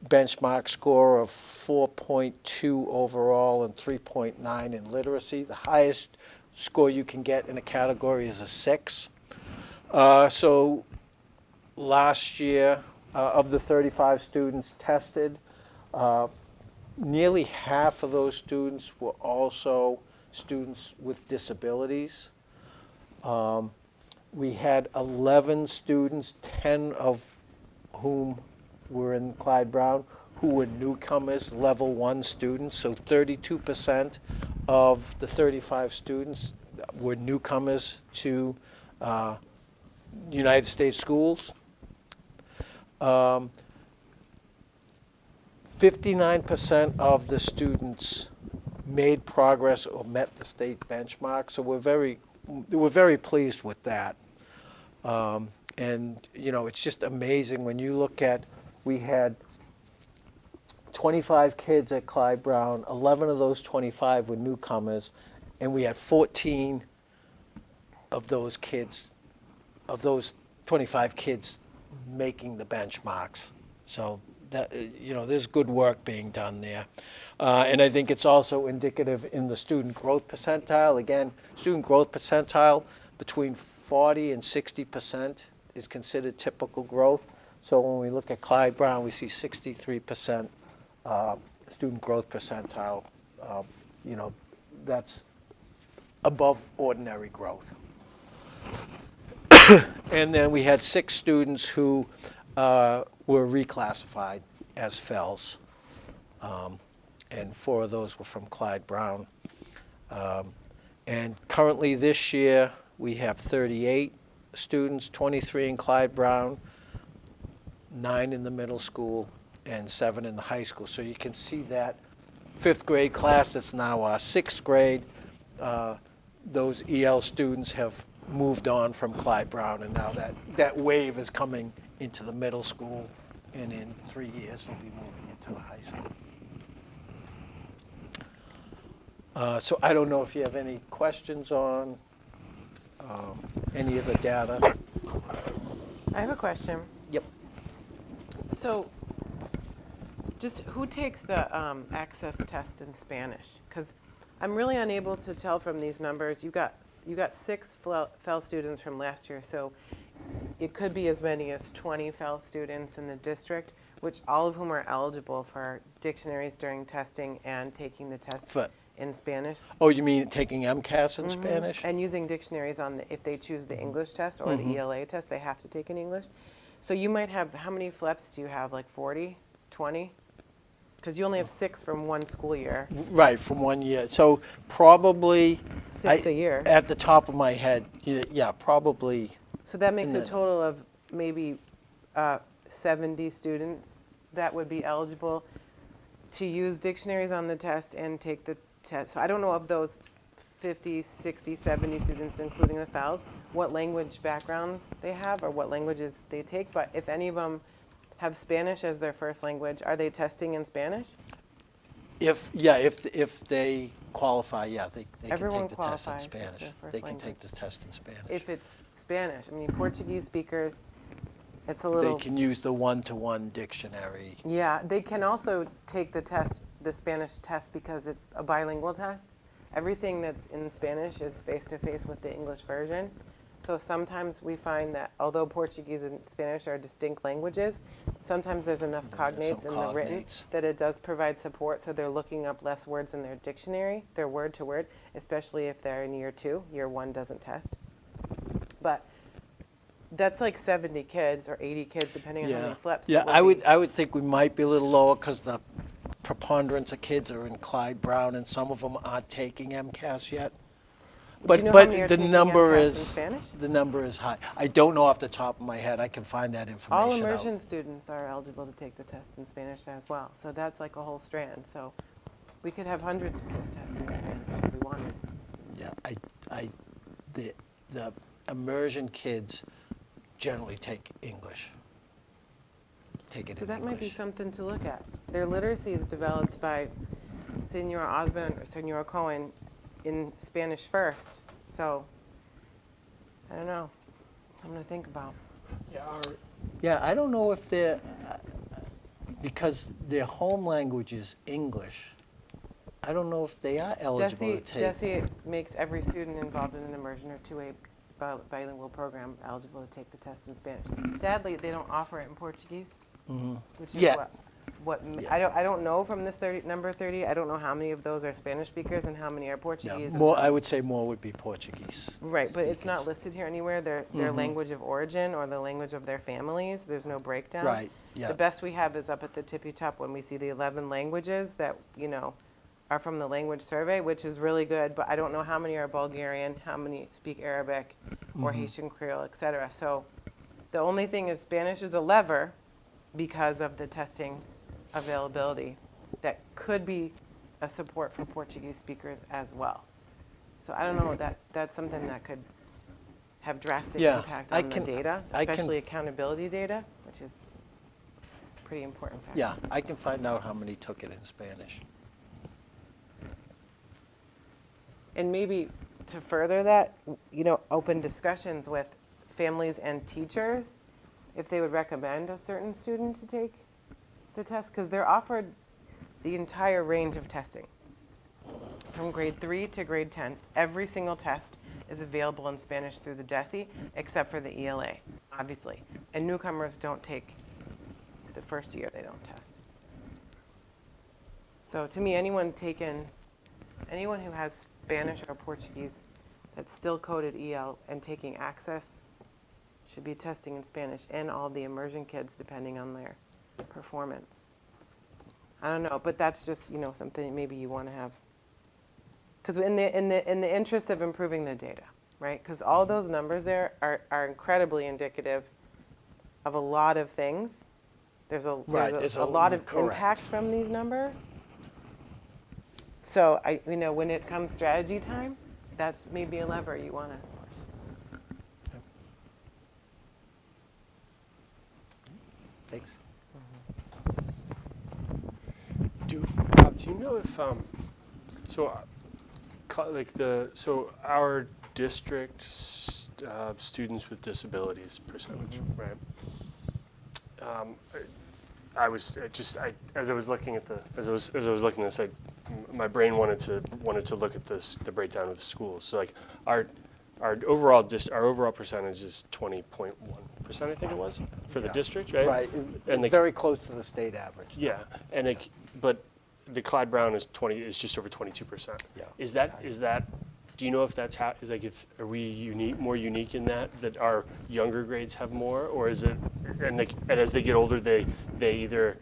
benchmark score of 4.2 overall and 3.9 in literacy. The highest score you can get in a category is a 6. So last year, of the 35 students tested, nearly half of those students were also students with disabilities. We had 11 students, 10 of whom were in Clyde Brown, who were newcomers, level 1 students. So 32% of the 35 students were newcomers to United States schools. 59% of the students made progress or met the state benchmark, so we're very pleased with that. And you know, it's just amazing when you look at, we had 25 kids at Clyde Brown, 11 of those 25 were newcomers, and we had 14 of those kids, of those 25 kids making the benchmarks. So that, you know, there's good work being done there. And I think it's also indicative in the student growth percentile. Again, student growth percentile between 40 and 60% is considered typical growth. So when we look at Clyde Brown, we see 63% student growth percentile. You know, that's above ordinary growth. And then we had 6 students who were reclassified as FELs, and 4 of those were from Clyde Brown. And currently this year, we have 38 students, 23 in Clyde Brown, 9 in the middle school, and 7 in the high school. So you can see that fifth grade class that's now our sixth grade. Those EL students have moved on from Clyde Brown, and now that wave is coming into the middle school, and in 3 years we'll be moving into the high school. So I don't know if you have any questions on any of the data. I have a question. Yep. So, just who takes the access test in Spanish? Because I'm really unable to tell from these numbers. You got 6 FEL students from last year, so it could be as many as 20 FEL students in the district, which all of whom are eligible for dictionaries during testing and taking the test But, in Spanish. oh, you mean taking MCAS in Spanish? And using dictionaries if they choose the English test or the ELA test, they have to take in English. So you might have, how many FLEPs do you have, like 40, 20? Because you only have 6 from one school year. Right, from 1 year. So probably 6 a year. At the top of my head, yeah, probably. So that makes And a then- total of maybe 70 students that would be eligible to use dictionaries on the test and take the test. So I don't know of those 50, 60, 70 students, including the FALs, what language backgrounds they have or what languages they take. But if any of them have Spanish as their first language, are they testing in Spanish? If they qualify, yeah, they can Everyone take the test in qualifies as Spanish. their first They can language. take the test in Spanish. If it's Spanish, I mean, Portuguese speakers, it's a They little. can use the one-to-one dictionary. Yeah, they can also take the test, the Spanish test, because it's a bilingual test. Everything that's in Spanish is face-to-face with the English version. So sometimes we find that although Portuguese and Spanish are distinct languages, sometimes there's enough cognates some in the written cognates. that it does provide support. So they're looking up less words in their dictionary, their word to word, especially if they're in year 2. Year 1 doesn't test. But that's like 70 kids or 80 kids, depending on how many flips. Yeah, that I be. would think we might be a little lower because the preponderance of kids are in Clyde Brown, and some of them aren't taking MCAS yet. But you know how many are the taking number MCAS in is Spanish? the number is high. I don't know off the top of my head. I can find that information All out. immersion students are eligible to take the test in Spanish as well. So that's like a whole strand. So we could have hundreds of kids testing in Spanish if we wanted. Yeah, the immersion kids generally take English. Take it So in that might be English. something to look at. Their literacy is developed by Senora Osborne or Senora Cohen in Spanish first. So I don't know. Something to think about. Yeah, I don't know if they're because their home language is English. I don't know if they are eligible to take. Jesse makes every student involved in an immersion or 2A bilingual program eligible to take the test in Spanish. Sadly, they don't offer it in Portuguese, which is Yeah. I don't know from this number 30. I don't know how many of those are Spanish speakers and how many are Yeah, Portuguese. more. I would say more would be Portuguese. Right, but it's not listed here anywhere. Their language of origin or the language of their families. There's no breakdown. Right, yeah. The best we have is up at the tippy top when we see the 11 languages that are from the language survey, which is really good. But I don't know how many are Bulgarian, how many speak Arabic, or Haitian Creole, etc. So the only thing is Spanish is a lever because of the testing availability that could be a support for Portuguese speakers as well. So I don't know, that's something that could have drastic Yeah, impact I on can- the data, I can- especially accountability data, which is a pretty important factor. Yeah, I can find out how many took it in Spanish. And maybe to further that, open discussions with families and teachers, if they would recommend a certain student to take the test, because they're offered the entire range of testing. From grade 3 to grade 10, every single test is available in Spanish through the DESI, except for the ELA, obviously. And newcomers don't take the first year, they don't test. So to me, anyone who has Spanish or Portuguese that's still coded EL and taking access should be testing in Spanish, and all the immersion kids, depending on their performance. I don't know, but that's just something maybe you want to have, because in the interest of improving the data, right? Because all those numbers there are incredibly indicative of a lot of things. There's a Right, there's a lot of correct. impact from these numbers. So when it comes strategy time, that's maybe a lever you want to push. Thanks. Do you know if so our district students with disabilities percentage, right? As I was looking at this, my brain wanted to look at the breakdown of the schools. So like our overall percentage is 20.1%, I think it was, for the district, right? Right, And very close to the state average. yeah, and but the Clyde Brown is just over 22%. Yeah, Is that? Do you know if that's are we more unique in that our younger grades have more, or is it, and as they get older, they either,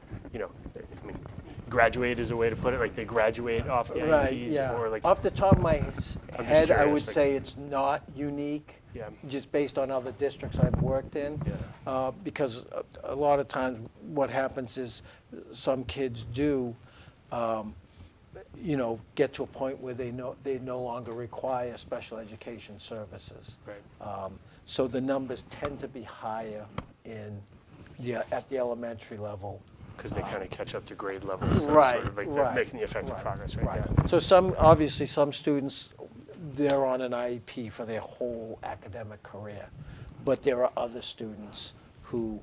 graduate is a way to put it, like they graduate off the Right, IEPs, yeah. or like, Off the top of my head, I would curious, like- say it's not unique. Yeah. Just based on other districts I've worked in. Yeah. Because a lot of times what happens is some kids do, get to a point where they no longer require special education services. Right. So the numbers tend to be higher at the elementary level. Because they kind of catch up to grade levels, so Right, sort of like right, they're making the effective progress, right? Yeah. So some students, they're on an IEP for their whole academic career. But there are other students who,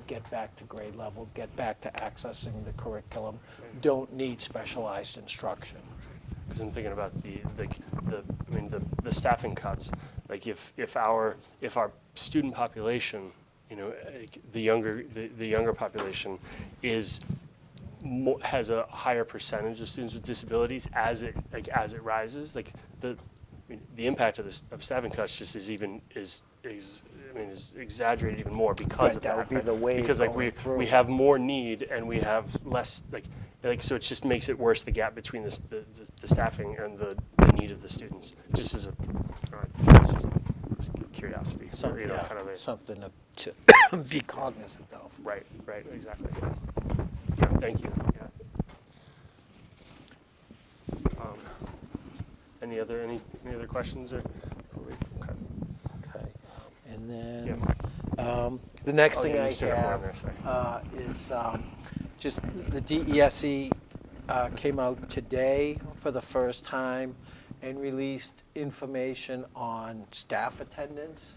get back to grade level, get back to accessing the curriculum, don't need specialized instruction. Because I'm thinking about the staffing cuts. Like if our student population, the younger population has a higher percentage of students with disabilities as it rises. Like the impact of staffing cuts just is exaggerated even more because of that would be the wave because like going through. we have more need and we have less so it just makes it worse, the gap between the staffing and the need of the students. Just as just curiosity, Something to be cognizant of. Right, exactly. Yeah, thank you. Yeah. Any other questions or? Okay. And then Yeah. the next Oh, thing yeah, I you still have more have in there, is just the DESE came out today for the first time and released information on staff attendance.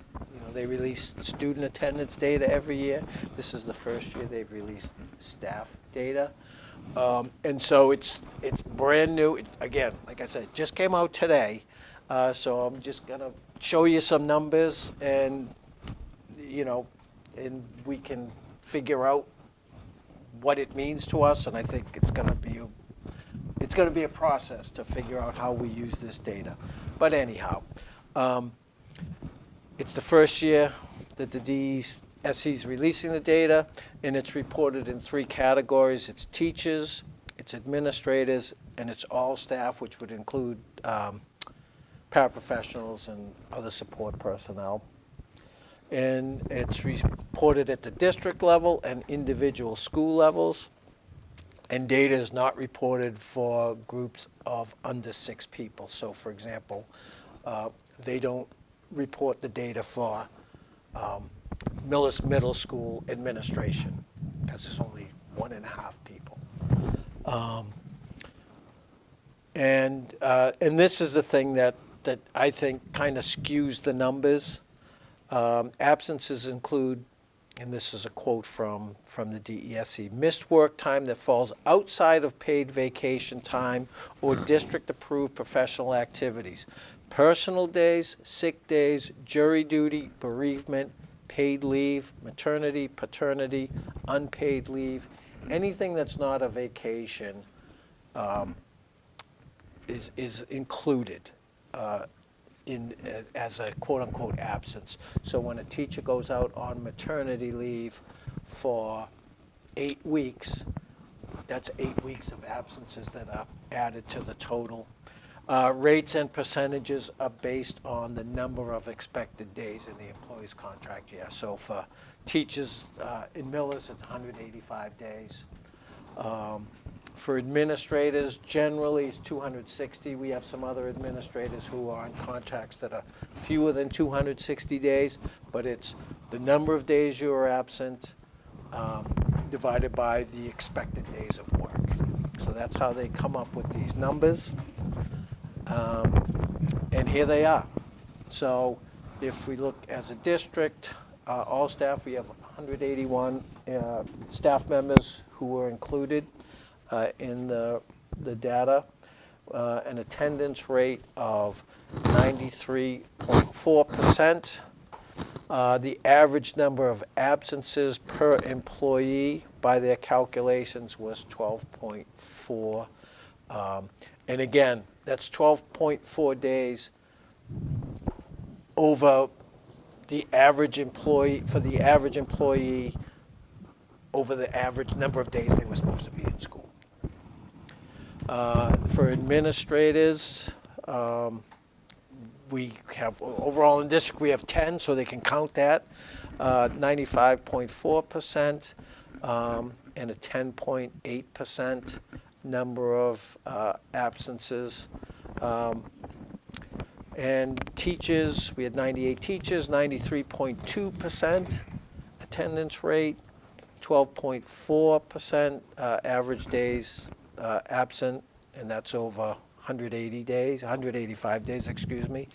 They release student attendance data every year. This is the first year they've released staff data. And so it's brand new. Again, like I said, it just came out today. So I'm just going to show you some numbers and we can figure out what it means to us. And I think it's going to be a process to figure out how we use this data. But anyhow, it's the first year that the DESE is releasing the data, and it's reported in 3 categories. It's teachers, it's administrators, and it's all staff, which would include paraprofessionals and other support personnel. And it's reported at the district level and individual school levels. And data is not reported for groups of under 6 people. So, for example, they don't report the data for Millis Middle School administration because there's only 1.5 people. And this is the thing that I think kind of skews the numbers. Absences include, and this is a quote from the DESE, missed work time that falls outside of paid vacation time or district-approved professional activities. Personal days, sick days, jury duty, bereavement, paid leave, maternity, paternity, unpaid leave, anything that's not a vacation is included as a quote-unquote absence. So when a teacher goes out on maternity leave for 8 weeks, that's 8 weeks of absences that are added to the total. Rates and percentages are based on the number of expected days in the employee's contract year. So for teachers in Millis, it's 185 days. For administrators, generally it's 260. We have some other administrators who are on contracts that are fewer than 260 days, but it's the number of days you are absent divided by the expected days of work. So that's how they come up with these numbers. And here they are. So if we look as a district, all staff, we have 181 staff members who were included in the data, an attendance rate of 93.4%. The average number of absences per employee by their calculations was 12.4. And again, that's 12.4 days over the average employee, for the average employee over the average number of days they were supposed to be in school. For administrators, we have, overall in district, we have 10, so they can count that, 95.4%, and a 10.8% number of absences. And teachers, we had 98 teachers, 93.2% attendance rate, 12.4% average days absent, and that's over 180 days, 185 days, excuse me.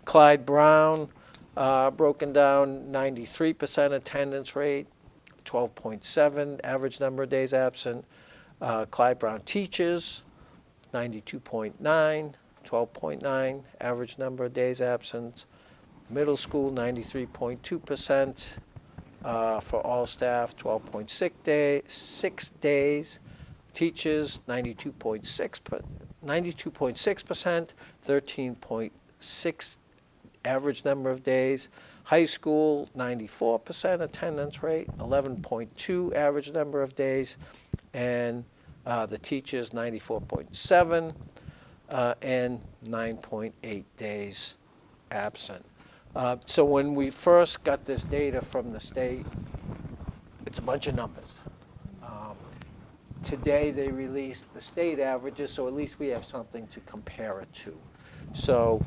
Clyde Brown, broken down, 93% attendance rate, 12.7 average number of days absent. Clyde Brown teachers, 92.9, 12.9 average number of days absent. Middle school, 93.2%. For all staff, 12.6 days. Teachers, 92.6%, 13.6 average number of days. High school, 94% attendance rate, 11.2 average number of days. And the teachers, 94.7 and 9.8 days absent. So when we first got this data from the state, it's a bunch of numbers. Today they released the state averages, so at least we have something to compare it to. So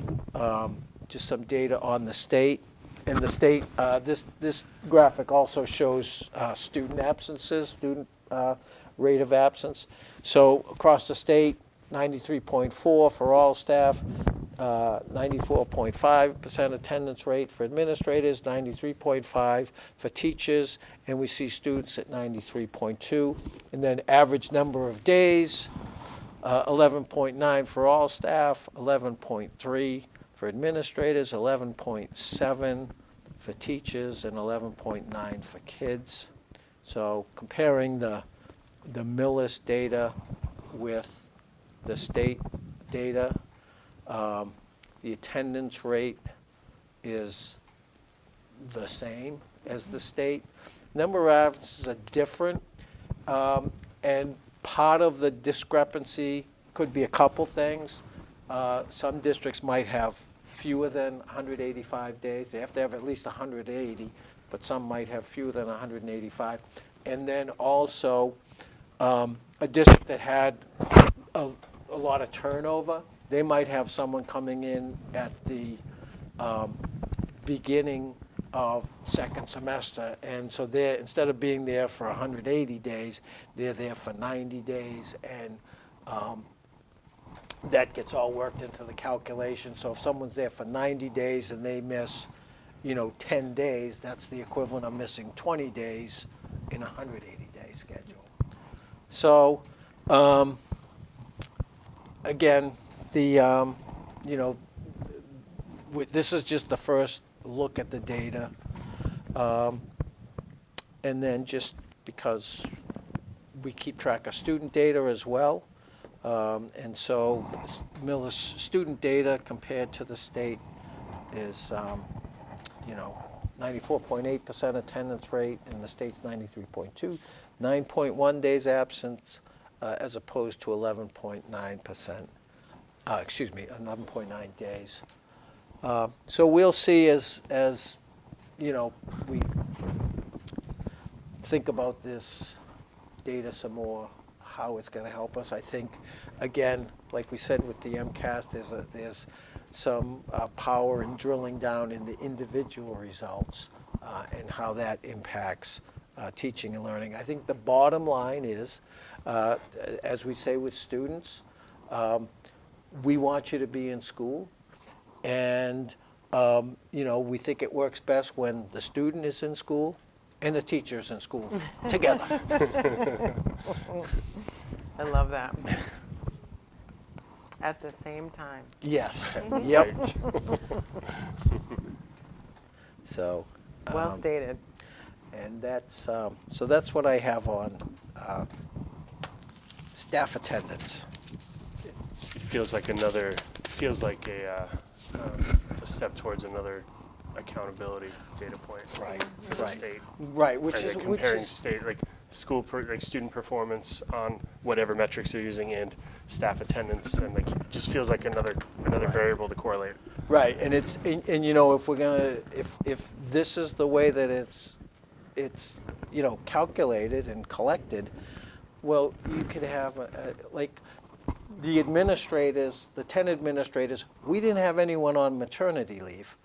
just some data on the state. And the state, this graphic also shows student absences, student rate of absence. So across the state, 93.4 for all staff, 94.5% attendance rate for administrators, 93.5 for teachers, and we see students at 93.2. And then average number of days, 11.9 for all staff, 11.3 for administrators, 11.7 for teachers, and 11.9 for kids. So comparing the Millis data with the state data, the attendance rate is the same as the state. Number of absences are different, and part of the discrepancy could be a couple things. Some districts might have fewer than 185 days. They have to have at least 180, but some might have fewer than 185. And then also, a district that had a lot of turnover, they might have someone coming in at the beginning of second semester, and so they're, instead of being there for 180 days, they're there for 90 days, and that gets all worked into the calculation. So if someone's there for 90 days and they miss, 10 days, that's the equivalent of missing 20 days in a 180-day schedule. So, again, this is just the first look at the data. And then just because we keep track of student data as well. And so Millis student data compared to the state is, 94.8% attendance rate, and the state's 93.2, 9.1 days absence, as opposed to 11.9%, 11.9 days. So we'll see as we think about this data some more, how it's going to help us. I think, again, like we said with the MCAS, there's some power in drilling down in the individual results and how that impacts teaching and learning. I think the bottom line is, as we say with students, we want you to be in school, and we think it works best when the student is in school and the teacher's in school together. I love that. At the same time. Yes. Yep. So. Well stated. And that's so that's what I have on staff attendance. It feels like a step towards another accountability data point for the state. Right, which And is they're comparing state, like student performance on whatever metrics they're using and staff attendance, and like it just feels like another variable to correlate. right, and it's and if we're gonna if this is the way that it's calculated and collected, well, you could have like the administrators, the 10 administrators. We didn't have anyone on maternity leave.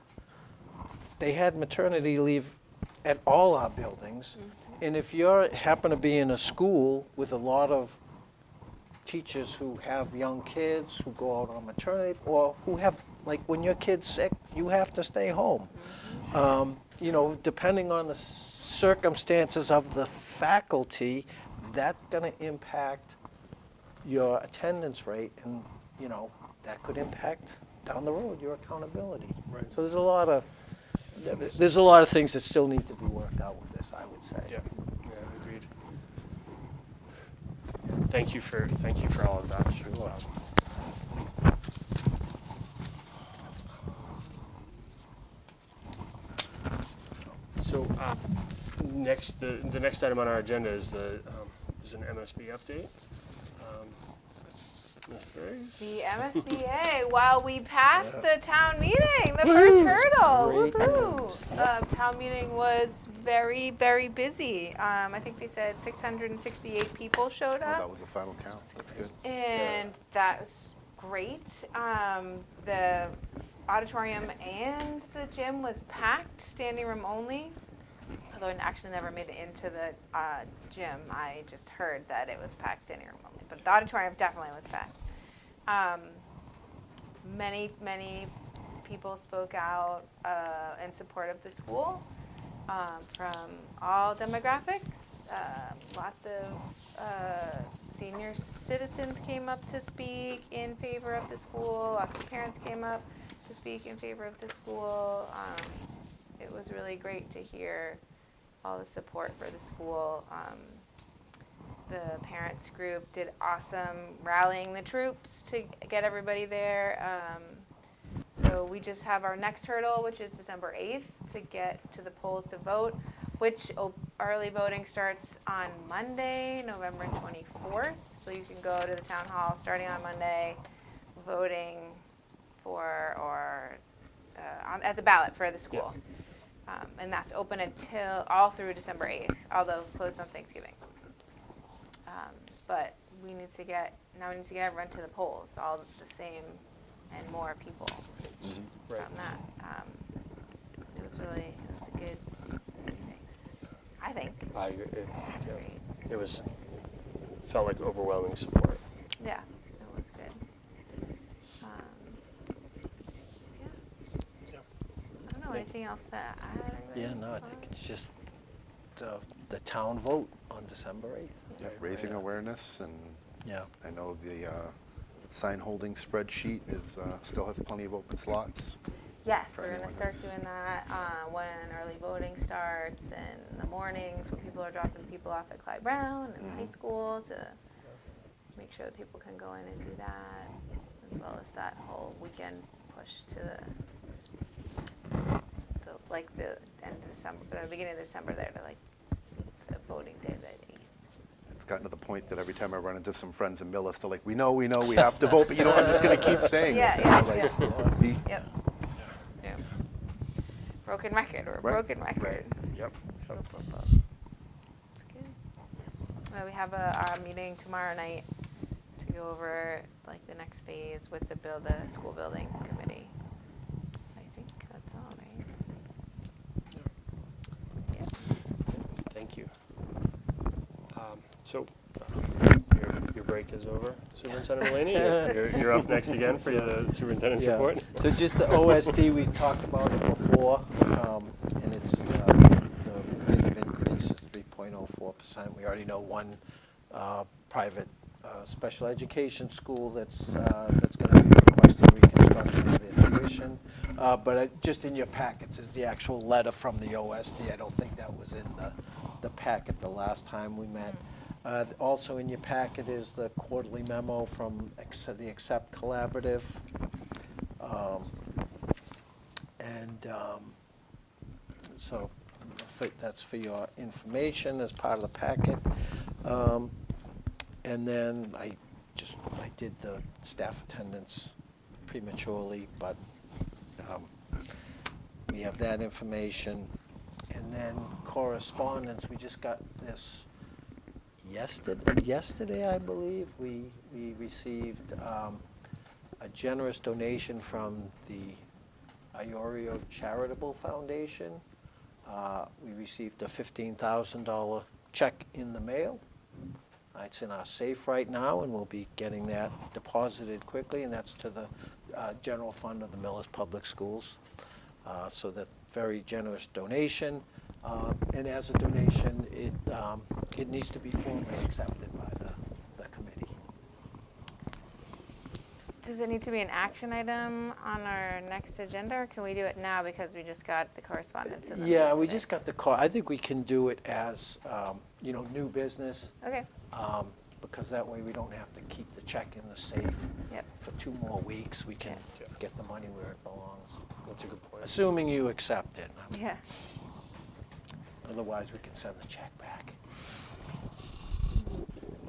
They had maternity leave at all our buildings. And if you happen to be in a school with a lot of teachers who have young kids who go out on maternity, or who have, like when your kid's sick, you have to stay home. Depending on the circumstances of the faculty, that's going to impact your attendance rate, and that could impact down the road your accountability. Right. So there's a lot of things that still need to be worked out with this, I would say. Yeah, agreed. Thank you for all of that. Sure. So next, the next item on our agenda is an MSB update. The MSBA, while we passed the town meeting, the first hurdle, Great woohoo! news. Town meeting was very, very busy. I think they said 668 people showed Oh, that up, was the final count. That's good. and that was great. The auditorium and the gym was packed, standing room only. Although I actually never made it into the gym, I just heard that it was packed, standing room only. But the auditorium definitely was packed. Many people spoke out in support of the school from all demographics. Lots of senior citizens came up to speak in favor of the school. Lots of parents came up to speak in favor of the school. It was really great to hear all the support for the school. The parents group did awesome rallying the troops to get everybody there. So we just have our next hurdle, which is December 8th, to get to the polls to vote, which early voting starts on Monday, November 24th. So you can go to the town hall starting on Monday, voting for at the ballot for the school. And that's open until all through December 8th, although closed on Thanksgiving. But we need to get everyone to the polls, all the same and more people Right. from that. It was a good meeting, I think. I agree. Great. It felt like overwhelming support. Yeah, it was good. Yeah. I don't know, anything else that I Yeah, no, I think it's just the town vote on December 8th. Yeah, raising awareness, and Yeah. I know the sign holding spreadsheet still has plenty of open slots. Yes, For we're going to anyone start doing that when early voting starts, and in the mornings when people are dropping people off at Clyde Brown and the high school, to make sure that people can go in and do that, as well as that whole weekend push to the end of December, the beginning of December there, to the voting day that 8th. It's gotten to the point that every time I run into some friends in Millis, they're like, we know, we have to vote, but I'm just going to keep saying it. Yep. Yeah. Broken record, or a Right. broken record. Yep. It's good. We have our meeting tomorrow night to go over like the next phase with the school building committee. I think that's all, right? Yeah. Thank you. So, your break is over, Superintendent Mulaney. You're up next again for the superintendent's Yeah. report. So just the OST, we've talked about it before, and it's, the rate of increase is 3.04%. We already know one private special education school that's going to be requesting reconstruction of their tuition. But just in your packets is the actual letter from the OSD. I don't think that was in the packet the last time we met. Also in your packet is the quarterly memo from the Accept Collaborative. So that's for your information as part of the packet. And then I did the staff attendance prematurely, but we have that information. And then correspondence, we just got this yesterday, I believe. We received a generous donation from the Iorio Charitable Foundation. We received a $15,000 check in the mail. It's in our safe right now, and we'll be getting that deposited quickly, and that's to the general fund of the Millis Public Schools. So that very generous donation. And as a donation, it needs to be formally accepted by the committee. Does it need to be an action item on our next agenda, or can we do it now because we just got the correspondence? In the Yeah, minutes we today? just got the call. I think we can do it as, new business, Okay. because that way we don't have to keep the check in the safe Yep. for 2 more weeks. We can Yeah. get the money where it belongs, That's a good point. assuming you accept it. Yeah. Otherwise, we can send the check back.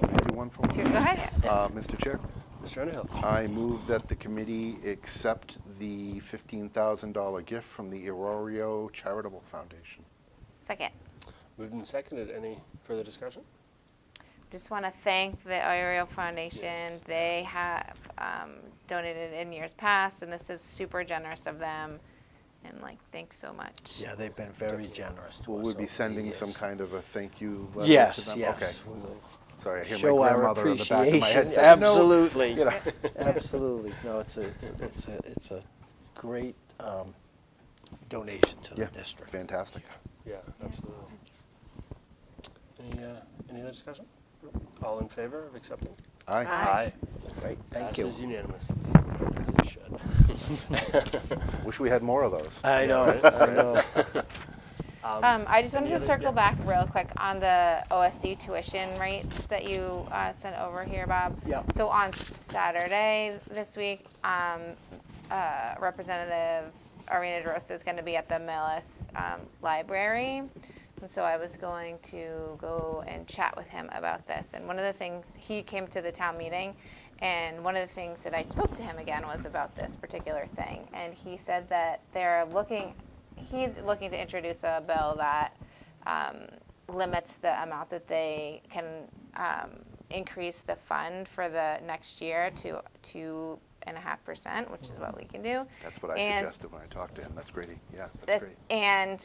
Can I do one for Sure, one? go ahead. Mr. Chair, Mr. Underhill. I move that the committee accept the $15,000 gift from the Iorio Charitable Foundation. Second. Moved and seconded. Any further discussion? Just want to thank the Iorio Foundation. Yes. They have donated in years past, and this is super generous of them. And thanks so much. Yeah, they've been very generous to us. Will we be over the sending some years. kind of a thank you letter to Yes, them? yes. Okay. We will Sorry, I hear show my our grandmother in the back of my head appreciation. saying, "No," Absolutely. you know. Absolutely. No, it's a great donation to the Yeah, district. fantastic. Yeah, absolutely. Any other discussion? All in favor of accepting? Aye. Aye. Great, thank you. Passes unanimously, as it should. Wish we had more of those. I know, right, I right. know. I just wanted Any to other- circle yeah. back real quick on the OSD tuition rates that you sent over here, Bob. Yep. So on Saturday this week, Representative Arena DeRosa is going to be at the Millis Library. And so I was going to go and chat with him about this. And one of the things, he came to the town meeting, and one of the things that I spoke to him again was about this particular thing. And he said that he's looking to introduce a bill that limits the amount that they can increase the fund for the next year to 2.5%, which is what we can do. That's what I And suggested when I talked to him. That's great. Yeah, that's great. And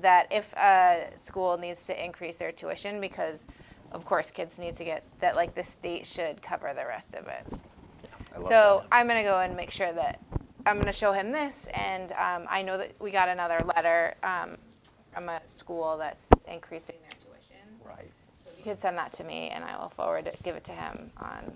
that if a school needs to increase their tuition, because of course kids need to get that, the state should cover the rest of it. I love So that. I'm going to go and make sure that I'm going to show him this, and I know that we got another letter from a school that's increasing their tuition. Right. So you could send that to me, and I will give it to him on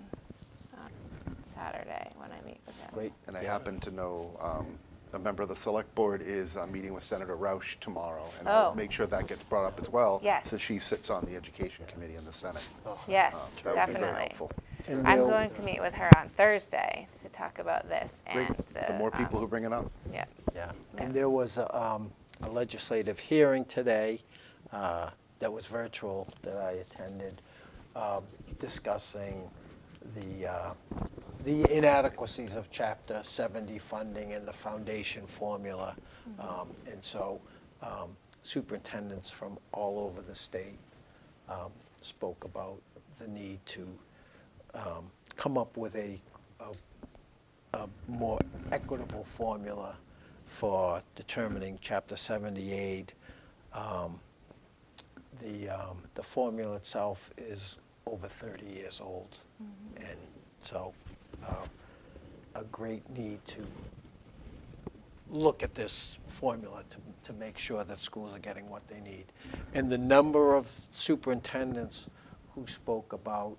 Saturday when I meet with him. Great. And I Yeah. happen to know a member of the select board is meeting with Senator Roush tomorrow, and Oh. I'll make sure that gets brought up as well. Yes. Since she sits on the education committee in the Senate. Yes, That would be very definitely. helpful. And I'm we'll- going to meet with her on Thursday to talk about this Great. and The more people who bring it up. Yeah. Yeah, Yeah. and there was a legislative hearing today that was virtual that I attended, discussing the inadequacies of Chapter 70 funding and the foundation formula. And so superintendents from all over the state spoke about the need to come up with a more equitable formula for determining Chapter 78. The formula itself is over 30 years old, and so a great need to look at this formula to make sure that schools are getting what they need. And the number of superintendents who spoke about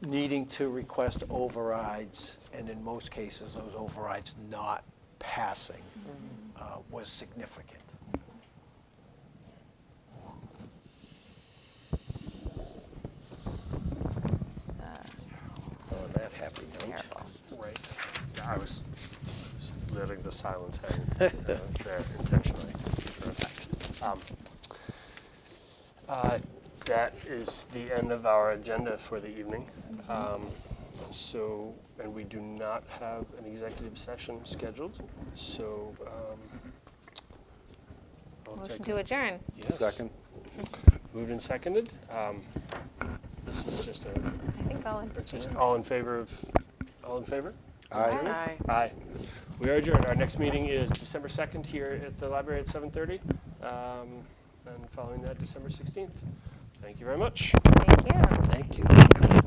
needing to request overrides, and in most cases, those overrides not passing, was significant. It's, So on that happy note. terrible. Right. Yeah, I was letting the silence hang there intentionally for effect. That is the end of our agenda for the evening. And we do not have an executive session scheduled, so I'll Motion take to adjourn. Yes. Second? Moved and seconded. This is just a, I think all in it's just favor. all in favor? Aye. Aye. Aye. We are adjourned. Our next meeting is December 2nd here at the library at 7:30. And following that, December 16th. Thank you very much. Thank you. Thank you.